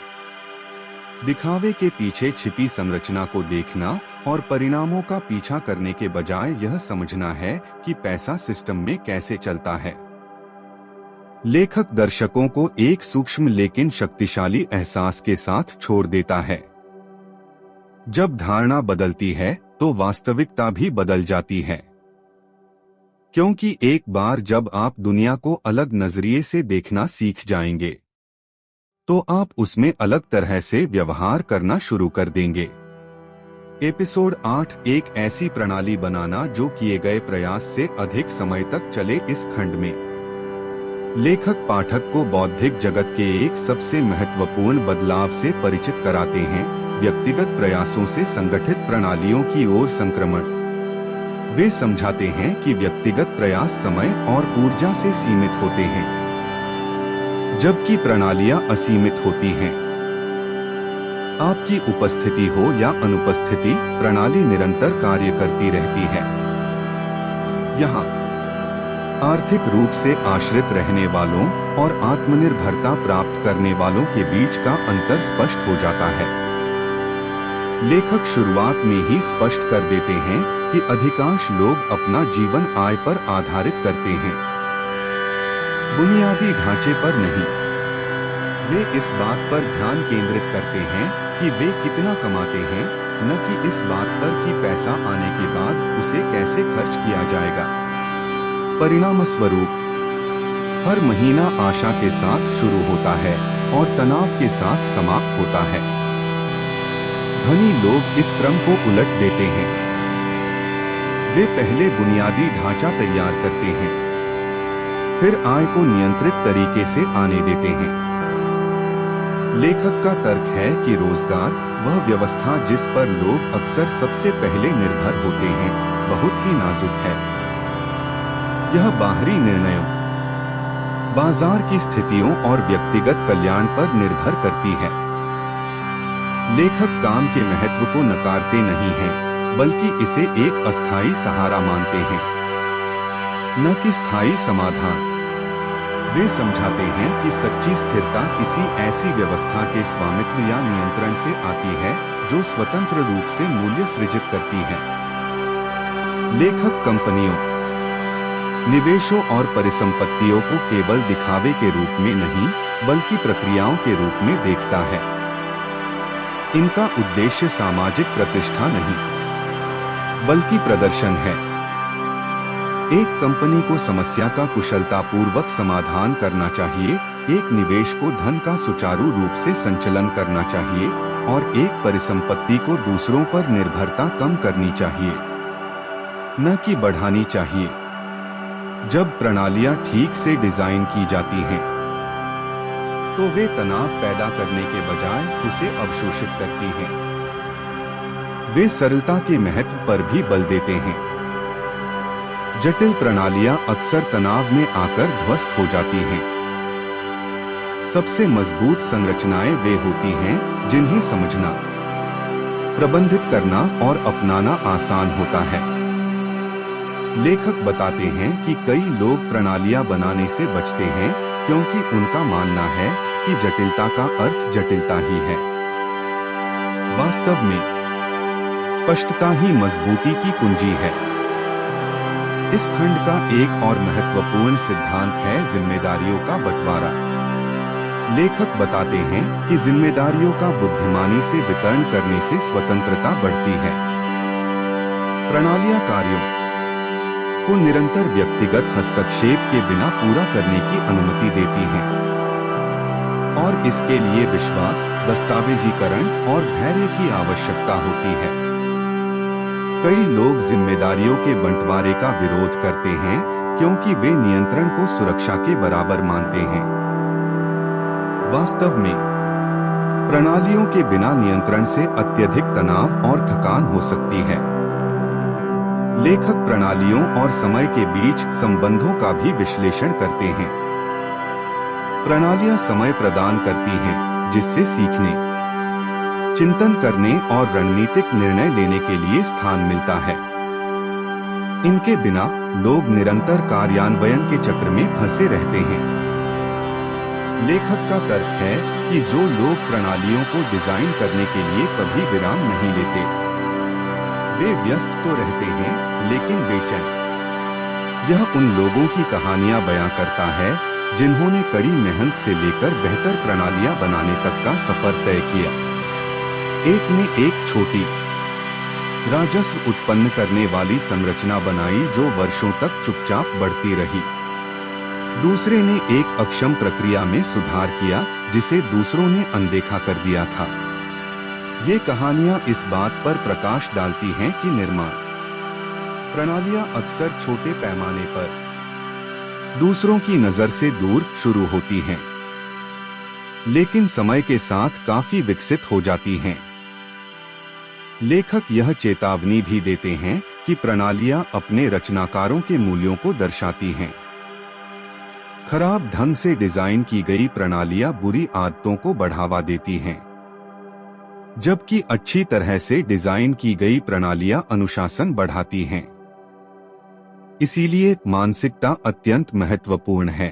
दिखावे के पीछे छिपी संरचना को देखना और परिणामों का पीछा करने के बजाय यह समझना है कि पैसा सिस्टम में कैसे चलता है। लेखक दर्शकों को एक सूक्ष्म लेकिन शक्तिशाली एहसास के साथ छोड़ देता है। जब धारणा बदलती है तो वास्तविकता भी बदल जाती है, क्योंकि एक बार जब आप दुनिया को अलग नजरिए से देखना सीख जाएंगे, तो आप उसमें अलग तरह से व्यवहार करना शुरू कर देंगे। एपिसोड 8, एक ऐसी प्रणाली बनाना जो किए गए प्रयास से अधिक समय तक चले। इस खंड में लेखक पाठक को बौद्धिक जगत के एक सबसे महत्वपूर्ण बदलाव से परिचित कराते हैं, व्यक्तिगत प्रयासों से संगठित प्रणालियों की ओर संक्रमण। वे समझाते हैं कि व्यक्तिगत प्रयास समय और ऊर्जा से सीमित होते हैं, जबकि प्रणालियां असीमित होती हैं। आपकी उपस्थिति हो या अनुपस्थिति, प्रणाली निरंतर कार्य करती रहती है। यहाँ आर्थिक रूप से आश्रित रहने वालों, और आत्मनिर्भरता प्राप्त करने वालों के बीच का अंतर स्पष्ट हो जाता है। लेखक शुरुआत में ही स्पष्ट कर देते हैं कि अधिकांश लोग अपना जीवन आय पर आधारित करते हैं, बुनियादी ढांचे पर नहीं। वे इस बात पर ध्यान केंद्रित करते हैं कि वे कितना कमाते हैं, न कि इस बात पर कि पैसा आने के बाद उसे कैसे खर्च किया जाएगा। परिणामस्वरूप हर महीना आशा के साथ शुरू होता है और तनाव के साथ समाप्त होता है। धनी लोग इस क्रम को उलट देते हैं। वे पहले बुनियादी ढांचा तैयार करते हैं, फिर आय को नियंत्रित तरीके से आने देते हैं। लेखक का तर्क है कि रोजगार, वह व्यवस्था जिस पर लोग अक्सर सबसे पहले निर्भर होते हैं, बहुत ही नाजुक है। यह बाहरी निर्णयों, बाजार की स्थितियों और व्यक्तिगत कल्याण पर निर्भर करती है। लेखक काम के महत्व को नकारते नहीं हैं, बल्कि इसे एक अस्थायी सहारा मानते हैं, न कि स्थायी समाधान। वे समझाते हैं कि सच्ची स्थिरता किसी ऐसी व्यवस्था के स्वामित्व या नियंत्रण से आती है जो स्वतंत्र रूप से मूल्य सृजित करती है। लेखक कंपनियों, निवेशों और परिसंपत्तियों को केवल दिखावे के रूप में नहीं, बल्कि प्रक्रियाओं के रूप में देखता है। इनका उद्देश्य सामाजिक प्रतिष्ठा नहीं, बल्कि प्रदर्शन है। एक कंपनी को समस्या का कुशलतापूर्वक समाधान करना चाहिए, एक निवेश को धन का सुचारू रूप से संचालन करना चाहिए और एक परिसंपत्ति को दूसरों पर निर्भरता कम करनी चाहिए, न कि बढ़ानी चाहिए। जब प्रणालियां ठीक से डिजाइन की जाती हैं, तो वे तनाव पैदा करने के बजाय उसे अवशोषित करती हैं। वे सरलता के महत्व पर भी बल देते हैं। जटिल प्रणालियां अक्सर तनाव में आकर ध्वस्त हो जाती हैं। सबसे मजबूत संरचनाएं वे होती हैं जिन्हें समझना, प्रबंधित करना और अपनाना आसान होता है। लेखक बताते हैं कि कई लोग प्रणालियां बनाने से बचते हैं क्योंकि उनका मानना है कि जटिलता का अर्थ जटिलता ही है। वास्तव में स्पष्टता ही मजबूती की कुंजी है। इस खंड का एक और महत्वपूर्ण सिद्धांत है जिम्मेदारियों का बंटवारा। लेखक बताते हैं कि जिम्मेदारियों का बुद्धिमानी से वितरण करने से स्वतंत्रता बढ़ती है। प्रणालियां कार्यों को निरंतर व्यक्तिगत हस्तक्षेप के बिना पूरा करने की अनुमति देती हैं और इसके लिए विश्वास, दस्तावेजीकरण और धैर्य की आवश्यकता होती है। कई लोग जिम्मेदारियों के बंटवारे का विरोध करते हैं क्योंकि वे नियंत्रण को सुरक्षा के बराबर मानते हैं। वास्तव में प्रणालियों के बिना नियंत्रण से अत्यधिक तनाव और थकान हो सकती है। लेखक प्रणालियों और समय के बीच संबंधों का भी विश्लेषण करते हैं। प्रणालियां समय प्रदान करती हैं जिससे सीखने, चिंतन करने और रणनीतिक निर्णय लेने के लिए स्थान मिलता है। इनके बिना लोग निरंतर कार्यान्वयन के चक्र में फंसे रहते हैं। लेखक का तर्क है कि जो लोग प्रणालियों को डिजाइन करने के लिए कभी विराम नहीं लेते, वे व्यस्त तो रहते हैं लेकिन बेचैन। यह उन लोगों की कहानियां बयां करता है जिन्होंने कड़ी मेहनत से लेकर बेहतर प्रणालियां बनाने तक का सफर तय किया। एक ने एक छोटी, राजस्व उत्पन्न करने वाली संरचना बनाई जो वर्षों तक चुपचाप बढ़ती रही। दूसरे ने एक अक्षम प्रक्रिया में सुधार किया जिसे दूसरों ने अनदेखा कर दिया था। ये कहानियां इस बात पर प्रकाश डालती हैं कि निर्माण प्रणालियां अक्सर छोटे पैमाने पर दूसरों की नजर से दूर शुरू होती हैं, लेकिन समय के साथ काफी विकसित हो जाती हैं। लेखक यह चेतावनी भी देते हैं कि प्रणालियां अपने रचनाकारों के मूल्यों को दर्शाती हैं। खराब ढंग से डिजाइन की गई प्रणालियां बुरी आदतों को बढ़ावा देती हैं, जबकि अच्छी तरह से डिजाइन की गई प्रणालियां अनुशासन बढ़ाती हैं। इसीलिए मानसिकता अत्यंत महत्वपूर्ण है।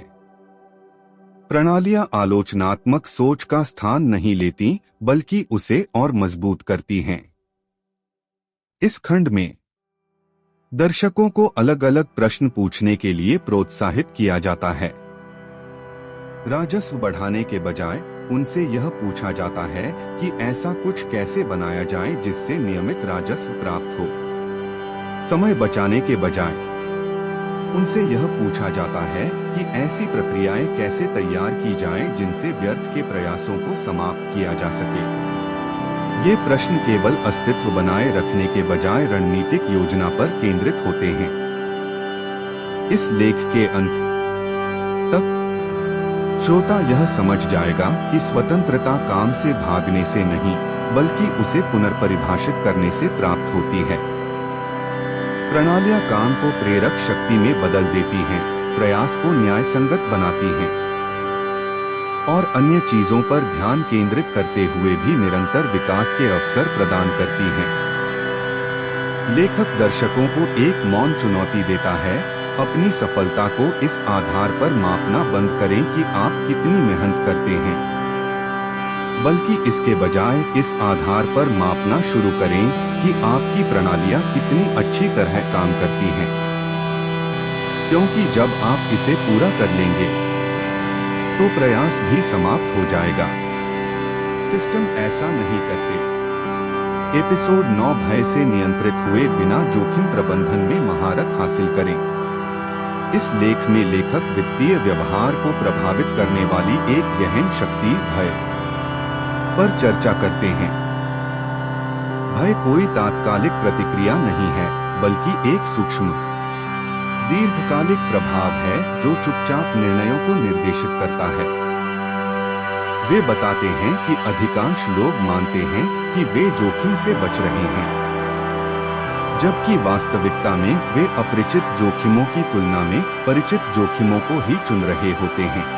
प्रणालियां आलोचनात्मक सोच का स्थान नहीं लेती, बल्कि उसे और मजबूत करती हैं। इस खंड में दर्शकों को अलग अलग प्रश्न पूछने के लिए प्रोत्साहित किया जाता है। राजस्व बढ़ाने के बजाय उनसे यह पूछा जाता है कि ऐसा कुछ कैसे बनाया जाए जिससे नियमित राजस्व प्राप्त हो। समय बचाने के बजाय उनसे यह पूछा जाता है कि ऐसी प्रक्रियाएं कैसे तैयार की जाएं जिनसे व्यर्थ के प्रयासों को समाप्त किया जा सके। ये प्रश्न केवल अस्तित्व बनाए रखने के बजाय रणनीतिक योजना पर केंद्रित होते हैं। इस लेख के अंत तक श्रोता यह समझ जाएगा कि स्वतंत्रता काम से भागने से नहीं, बल्कि उसे पुनर्परिभाषित करने से प्राप्त होती है। प्रणालियां काम को प्रेरक शक्ति में बदल देती हैं, प्रयास को न्यायसंगत बनाती हैं और अन्य चीजों पर ध्यान केंद्रित करते हुए भी निरंतर विकास के अवसर प्रदान करती हैं। लेखक दर्शकों को एक मौन चुनौती देता है, अपनी सफलता को इस आधार पर मापना बंद करें कि आप कितनी मेहनत करते हैं, बल्कि इसके बजाय इस आधार पर मापना शुरू करें कि आपकी प्रणालियां कितनी अच्छी तरह काम करती हैं। क्योंकि जब आप इसे पूरा कर लेंगे तो प्रयास भी समाप्त हो जाएगा। सिस्टम ऐसा नहीं करते। एपिसोड 9 भय से नियंत्रित हुए बिना जोखिम प्रबंधन में महारत हासिल करें। इस लेख में लेखक वित्तीय व्यवहार को प्रभावित करने वाली एक गहन शक्ति भय पर चर्चा करते हैं। भय कोई तात्कालिक प्रतिक्रिया नहीं है, बल्कि एक सूक्ष्म दीर्घकालिक प्रभाव है जो चुपचाप निर्णयों को निर्देशित करता है। वे बताते हैं कि अधिकांश लोग मानते हैं कि वे जोखिम से बच रहे हैं, जबकि वास्तविकता में वे अपरिचित जोखिमों की तुलना में परिचित जोखिमों को ही चुन रहे होते हैं।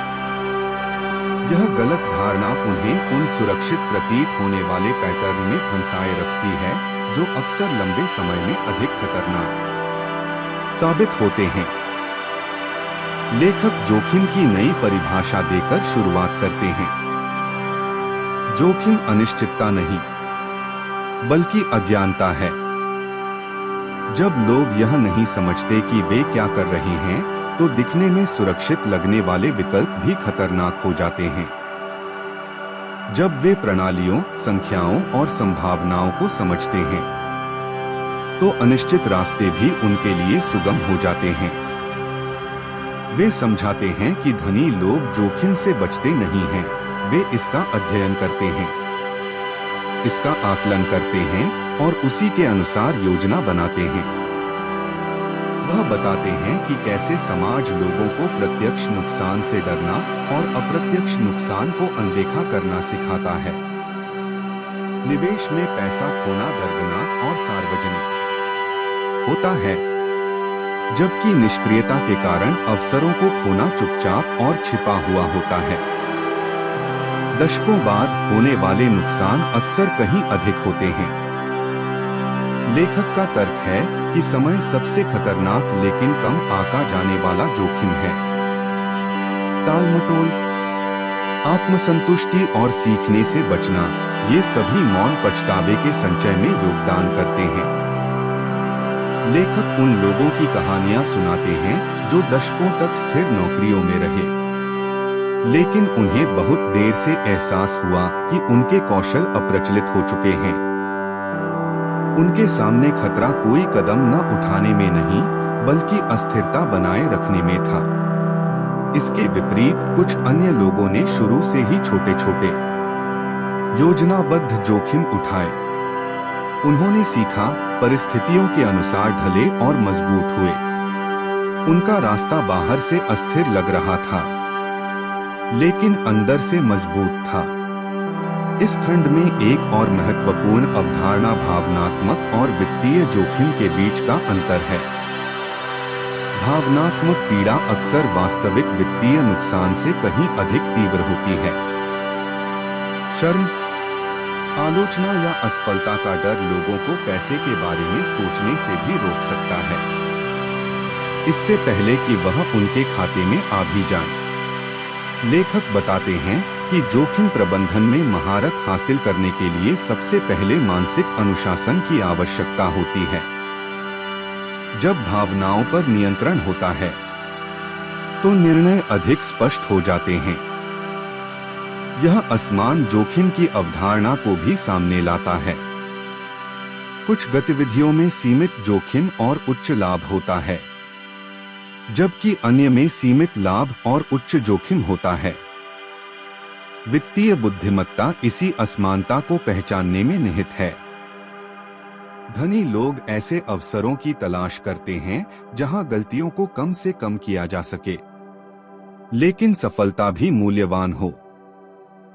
यह गलत धारणा उन्हें उन सुरक्षित प्रतीत होने वाले पैटर्न में फंसाए रखती है जो अक्सर लंबे समय में अधिक खतरनाक साबित होते हैं। लेखक जोखिम की नई परिभाषा देकर शुरुआत करते हैं। जोखिम अनिश्चितता नहीं, बल्कि अज्ञानता है। जब लोग यह नहीं समझते कि वे क्या कर रहे हैं, तो दिखने में सुरक्षित लगने वाले विकल्प भी खतरनाक हो जाते हैं। जब वे प्रणालियों, संख्याओं और संभावनाओं को समझते हैं, तो अनिश्चित रास्ते भी उनके लिए सुगम हो जाते हैं। वे समझाते हैं कि धनी लोग जोखिम से बचते नहीं हैं, वे इसका अध्ययन करते हैं, इसका आकलन करते हैं और उसी के अनुसार योजना बनाते हैं। वह बताते हैं कि कैसे समाज लोगों को प्रत्यक्ष नुकसान से डरना और अप्रत्यक्ष नुकसान को अनदेखा करना सिखाता है। निवेश में पैसा खोना दर्दनाक और सार्वजनिक होता है, जबकि निष्क्रियता के कारण अवसरों को खोना चुपचाप और छिपा हुआ होता है। दशकों बाद होने वाले नुकसान अक्सर कहीं अधिक होते हैं। लेखक का तर्क है कि समय सबसे खतरनाक लेकिन कम आंका जाने वाला जोखिम है। टालमटोल, आत्मसंतुष्टि और सीखने से बचना, ये सभी मौन पछतावे के संचय में योगदान करते हैं। लेखक उन लोगों की कहानियां सुनाते हैं जो दशकों तक स्थिर नौकरियों में रहे, लेकिन उन्हें बहुत देर से एहसास हुआ कि उनके कौशल अप्रचलित हो चुके हैं। उनके सामने खतरा कोई कदम न उठाने में नहीं, बल्कि अस्थिरता बनाए रखने में था। इसके विपरीत कुछ अन्य लोगों ने शुरू से ही छोटे छोटे योजनाबद्ध जोखिम उठाए। उन्होंने सीखा, परिस्थितियों के अनुसार ढले और मजबूत हुए। उनका रास्ता बाहर से अस्थिर लग रहा था, लेकिन अंदर से मजबूत था। इस खंड में एक और महत्वपूर्ण अवधारणा भावनात्मक और वित्तीय जोखिम के बीच का अंतर है। भावनात्मक पीड़ा अक्सर वास्तविक वित्तीय नुकसान से कहीं अधिक तीव्र होती है। शर्म, आलोचना या असफलता का डर लोगों को पैसे के बारे में सोचने से भी रोक सकता है, इससे पहले कि वह उनके खाते में आ भी जाए। लेखक बताते हैं कि जोखिम प्रबंधन में महारत हासिल करने के लिए सबसे पहले मानसिक अनुशासन की आवश्यकता होती है। जब भावनाओं पर नियंत्रण होता है तो निर्णय अधिक स्पष्ट हो जाते हैं। यह असमान जोखिम की अवधारणा को भी सामने लाता है। कुछ गतिविधियों में सीमित जोखिम और उच्च लाभ होता है, जबकि अन्य में सीमित लाभ और उच्च जोखिम होता है। वित्तीय बुद्धिमत्ता इसी असमानता को पहचानने में निहित है। धनी लोग ऐसे अवसरों की तलाश करते हैं जहां गलतियों को कम से कम किया जा सके, लेकिन सफलता भी मूल्यवान हो।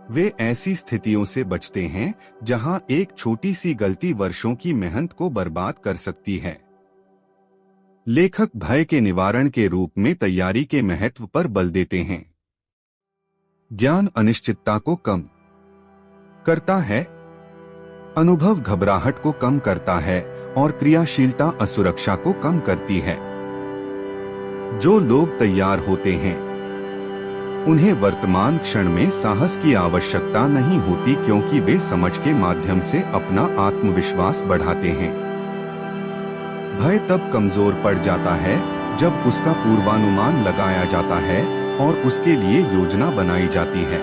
वे ऐसी स्थितियों से बचते हैं जहां एक छोटी सी गलती वर्षों की मेहनत को बर्बाद कर सकती है। लेखक भय के निवारण के रूप में तैयारी के महत्व पर बल देते हैं। ज्ञान अनिश्चितता को कम करता है, अनुभव घबराहट को कम करता है और क्रियाशीलता असुरक्षा को कम करती है। जो लोग तैयार होते हैं उन्हें वर्तमान क्षण में साहस की आवश्यकता नहीं होती, क्योंकि वे समझ के माध्यम से अपना आत्मविश्वास बढ़ाते हैं। भय तब कमजोर पड़ जाता है जब उसका पूर्वानुमान लगाया जाता है और उसके लिए योजना बनाई जाती है।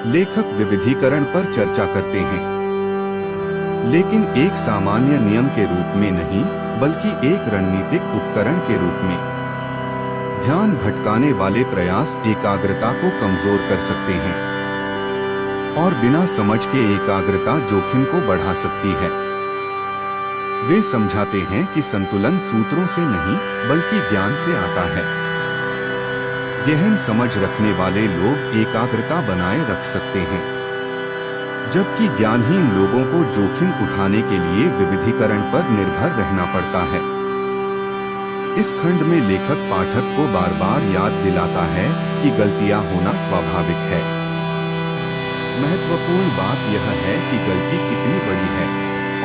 लेखक विविधीकरण पर चर्चा करते हैं, लेकिन एक सामान्य नियम के रूप में नहीं, बल्कि एक रणनीतिक उपकरण के रूप में। ध्यान भटकाने वाले प्रयास एकाग्रता को कमजोर कर सकते हैं और बिना समझ के एकाग्रता जोखिम को बढ़ा सकती है। वे समझाते हैं कि संतुलन सूत्रों से नहीं, बल्कि ज्ञान से आता है। गहन समझ रखने वाले लोग एकाग्रता बनाए रख सकते हैं, जबकि ज्ञानहीन लोगों को जोखिम उठाने के लिए विविधीकरण पर निर्भर रहना पड़ता है। इस खंड में लेखक पाठक को बार बार याद दिलाता है कि गलतियां होना स्वाभाविक है। महत्वपूर्ण बात यह है कि गलती कितनी बड़ी है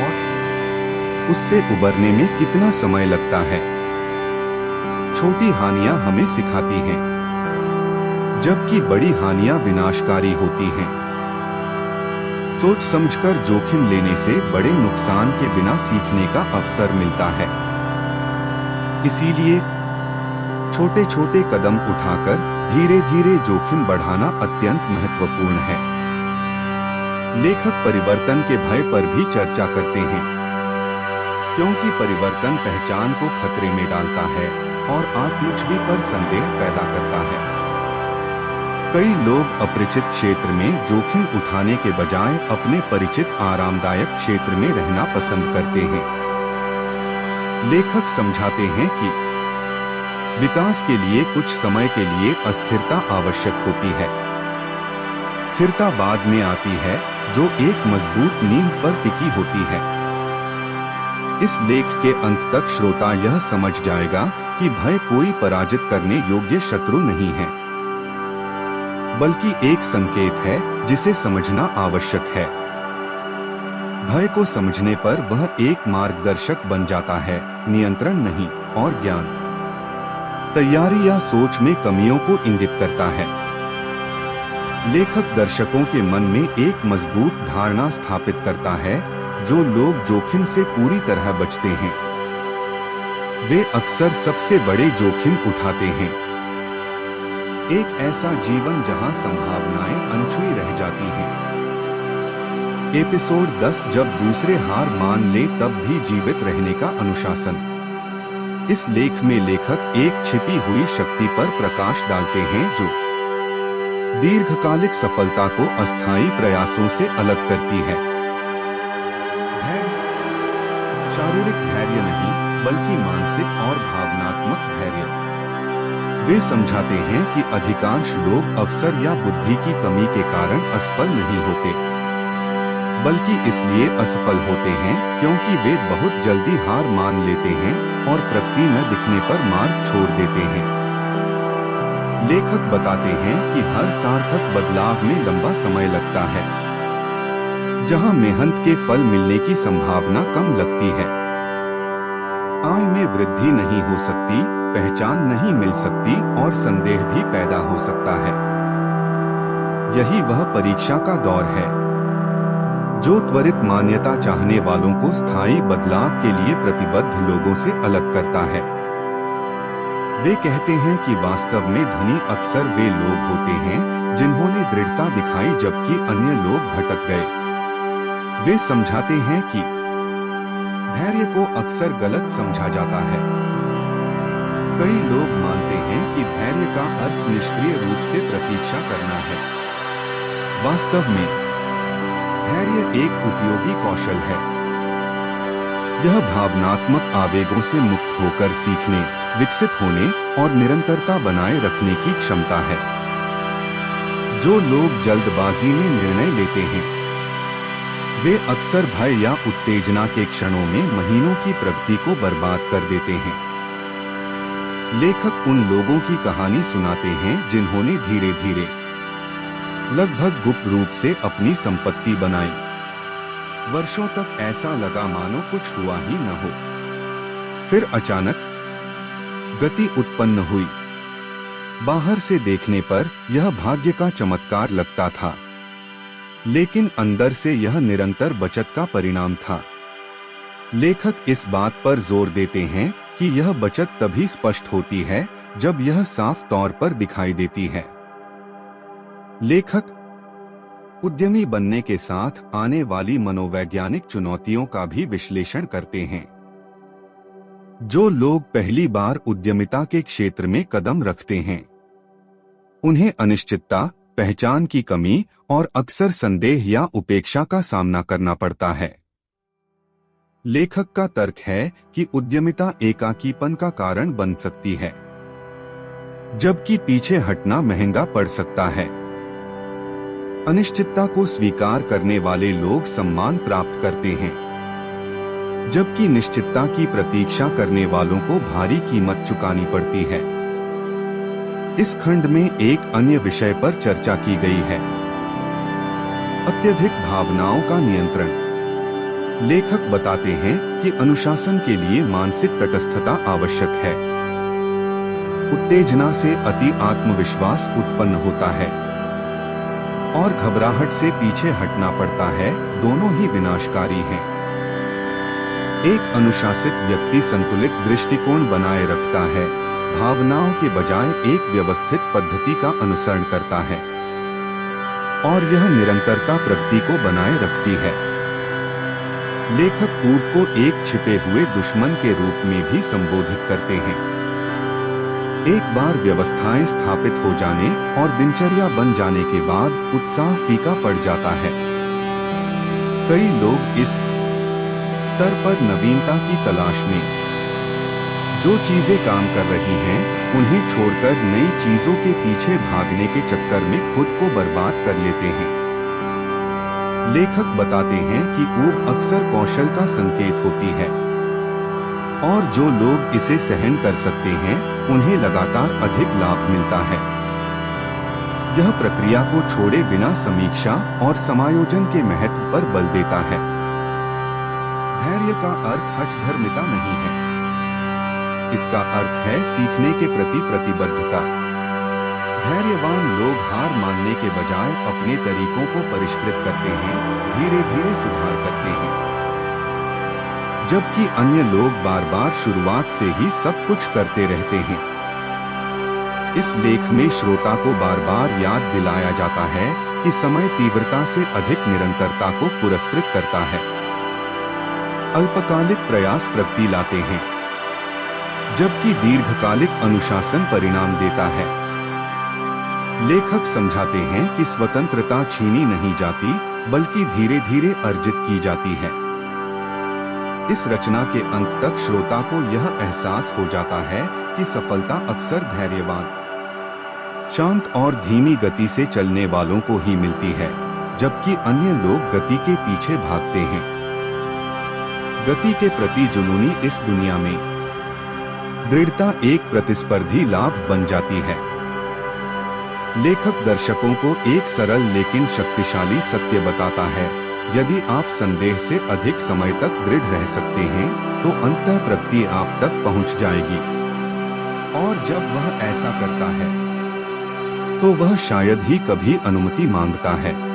और उससे उबरने में कितना समय लगता है। छोटी हानियां हमें सिखाती हैं, जबकि बड़ी हानियां विनाशकारी होती हैं। सोच समझकर जोखिम लेने से बड़े नुकसान के बिना सीखने का अवसर मिलता है। इसीलिए छोटे छोटे कदम उठाकर धीरे धीरे जोखिम बढ़ाना अत्यंत महत्वपूर्ण है। लेखक परिवर्तन के भय पर भी चर्चा करते हैं, क्योंकि परिवर्तन पहचान को खतरे में डालता है और आत्मछवि पर संदेह पैदा करता है। कई लोग अपरिचित क्षेत्र में जोखिम उठाने के बजाय अपने परिचित आरामदायक क्षेत्र में रहना पसंद करते हैं। लेखक समझाते हैं कि विकास के लिए कुछ समय के लिए अस्थिरता आवश्यक होती है। स्थिरता बाद में आती है, जो एक मजबूत नींव पर टिकी होती है। इस लेख के अंत तक श्रोता यह समझ जाएगा कि भय कोई पराजित करने योग्य शत्रु नहीं है, बल्कि एक संकेत है जिसे समझना आवश्यक है। भय को समझने पर वह एक मार्गदर्शक बन जाता है, नियंत्रण नहीं और ज्ञान, तैयारी या सोच में कमियों को इंगित करता है। लेखक दर्शकों के मन में एक मजबूत धारणा स्थापित करता है, जो लोग जोखिम से पूरी तरह बचते हैं वे अक्सर सबसे बड़े जोखिम उठाते हैं। एक ऐसा जीवन जहां संभावनाएं अनछुई रह जाती हैं। एपिसोड 10, जब दूसरे हार मान ले तब भी जीवित रहने का अनुशासन। इस लेख में लेखक एक छिपी हुई शक्ति पर प्रकाश डालते हैं जो दीर्घकालिक सफलता को अस्थायी प्रयासों से अलग करती है। धैर्य, शारीरिक धैर्य नहीं, बल्कि मानसिक और भावनात्मक धैर्य। वे समझाते हैं कि अधिकांश लोग अवसर या बुद्धि की कमी के कारण असफल नहीं होते, बल्कि इसलिए असफल होते हैं क्योंकि वे बहुत जल्दी हार मान लेते हैं और प्रगति न दिखने पर मार्ग छोड़ देते हैं। लेखक बताते हैं कि हर सार्थक बदलाव में लंबा समय लगता है, जहां मेहनत के फल मिलने की संभावना कम लगती है। आय में वृद्धि नहीं हो सकती, पहचान नहीं मिल सकती और संदेह भी पैदा हो सकता है। यही वह परीक्षा का दौर है जो त्वरित मान्यता चाहने वालों को स्थायी बदलाव के लिए प्रतिबद्ध लोगों से अलग करता है। वे कहते हैं कि वास्तव में धनी अक्सर वे लोग होते हैं जिन्होंने दृढ़ता दिखाई जबकि अन्य लोग भटक गए। वे समझाते हैं कि धैर्य को अक्सर गलत समझा जाता है। कई लोग मानते हैं कि धैर्य का अर्थ निष्क्रिय रूप से प्रतीक्षा करना है। वास्तव में धैर्य एक उपयोगी कौशल है। यह भावनात्मक आवेगों से मुक्त होकर सीखने, विकसित होने और निरंतरता बनाए रखने की क्षमता है। जो लोग जल्दबाजी में निर्णय लेते हैं वे अक्सर भय या उत्तेजना के क्षणों में महीनों की प्रगति को बर्बाद कर देते हैं। लेखक उन लोगों की कहानी सुनाते हैं जिन्होंने धीरे धीरे लगभग गुप्त रूप से अपनी संपत्ति बनाई। वर्षों तक ऐसा लगा मानो कुछ हुआ ही न हो। फिर अचानक गति उत्पन्न हुई। बाहर से देखने पर यह भाग्य का चमत्कार लगता था, लेकिन अंदर से यह निरंतर बचत का परिणाम था। लेखक इस बात पर जोर देते हैं कि यह बचत तभी स्पष्ट होती है जब यह साफ तौर पर दिखाई देती है। लेखक उद्यमी बनने के साथ आने वाली मनोवैज्ञानिक चुनौतियों का भी विश्लेषण करते हैं। जो लोग पहली बार उद्यमिता के क्षेत्र में कदम रखते हैं उन्हें अनिश्चितता, पहचान की कमी और अक्सर संदेह या उपेक्षा का सामना करना पड़ता है। लेखक का तर्क है कि उद्यमिता एकाकीपन का कारण बन सकती है, जबकि पीछे हटना महंगा पड़ सकता है। अनिश्चितता को स्वीकार करने वाले लोग सम्मान प्राप्त करते हैं, जबकि निश्चितता की प्रतीक्षा करने वालों को भारी कीमत चुकानी पड़ती है। इस खंड में एक अन्य विषय पर चर्चा की गई है, अत्यधिक भावनाओं का नियंत्रण। लेखक बताते हैं कि अनुशासन के लिए मानसिक तटस्थता आवश्यक है। उत्तेजना से अति आत्मविश्वास उत्पन्न होता है और घबराहट से पीछे हटना पड़ता है, दोनों ही विनाशकारी हैं। एक अनुशासित व्यक्ति संतुलित दृष्टिकोण बनाए रखता है, भावनाओं के बजाय एक व्यवस्थित पद्धति का अनुसरण करता है, और यह निरंतरता प्रगति को बनाए रखती है। लेखक ऊब को एक छिपे हुए दुश्मन के रूप में भी संबोधित करते हैं। एक बार व्यवस्थाएं स्थापित हो जाने और दिनचर्या बन जाने के बाद उत्साह फीका पड़ जाता है। कई लोग इस स्तर पर नवीनता की तलाश में जो चीजें काम कर रही हैं, उन्हें छोड़कर नई चीजों के पीछे भागने के चक्कर में खुद को बर्बाद कर लेते हैं। लेखक बताते हैं कि ऊब अक्सर कौशल का संकेत होती है, और जो लोग इसे सहन कर सकते हैं उन्हें लगातार अधिक लाभ मिलता है। यह प्रक्रिया को छोड़े बिना समीक्षा और समायोजन के महत्व पर बल देता है। धैर्य का अर्थ हठधर्मिता नहीं है, इसका अर्थ है सीखने के प्रति प्रतिबद्धता। धैर्यवान लोग हार मानने के बजाय अपने तरीकों को परिष्कृत करते हैं, धीरे धीरे सुधार करते हैं, जबकि अन्य लोग बार बार शुरुआत से ही सब कुछ करते रहते हैं। इस लेख में श्रोता को बार बार याद दिलाया जाता है कि समय तीव्रता से अधिक निरंतरता को पुरस्कृत करता है। अल्पकालिक प्रयास प्रगति लाते हैं, जबकि दीर्घकालिक अनुशासन परिणाम देता है। लेखक समझाते हैं कि स्वतंत्रता छीनी नहीं जाती, बल्कि धीरे धीरे अर्जित की जाती है। इस रचना के अंत तक श्रोता को यह एहसास हो जाता है कि सफलता अक्सर धैर्यवान, शांत और धीमी गति से चलने वालों को ही मिलती है, जबकि अन्य लोग गति के पीछे भागते हैं। गति के प्रति जुनूनी इस दुनिया में दृढ़ता एक प्रतिस्पर्धी लाभ बन जाती है। लेखक दर्शकों को एक सरल लेकिन शक्तिशाली सत्य बताता है, यदि आप संदेह से अधिक समय तक दृढ़ रह सकते हैं तो अंततः प्रगति आप तक पहुंच जाएगी। और जब वह ऐसा करता है तो वह शायद ही कभी अनुमति मांगता है।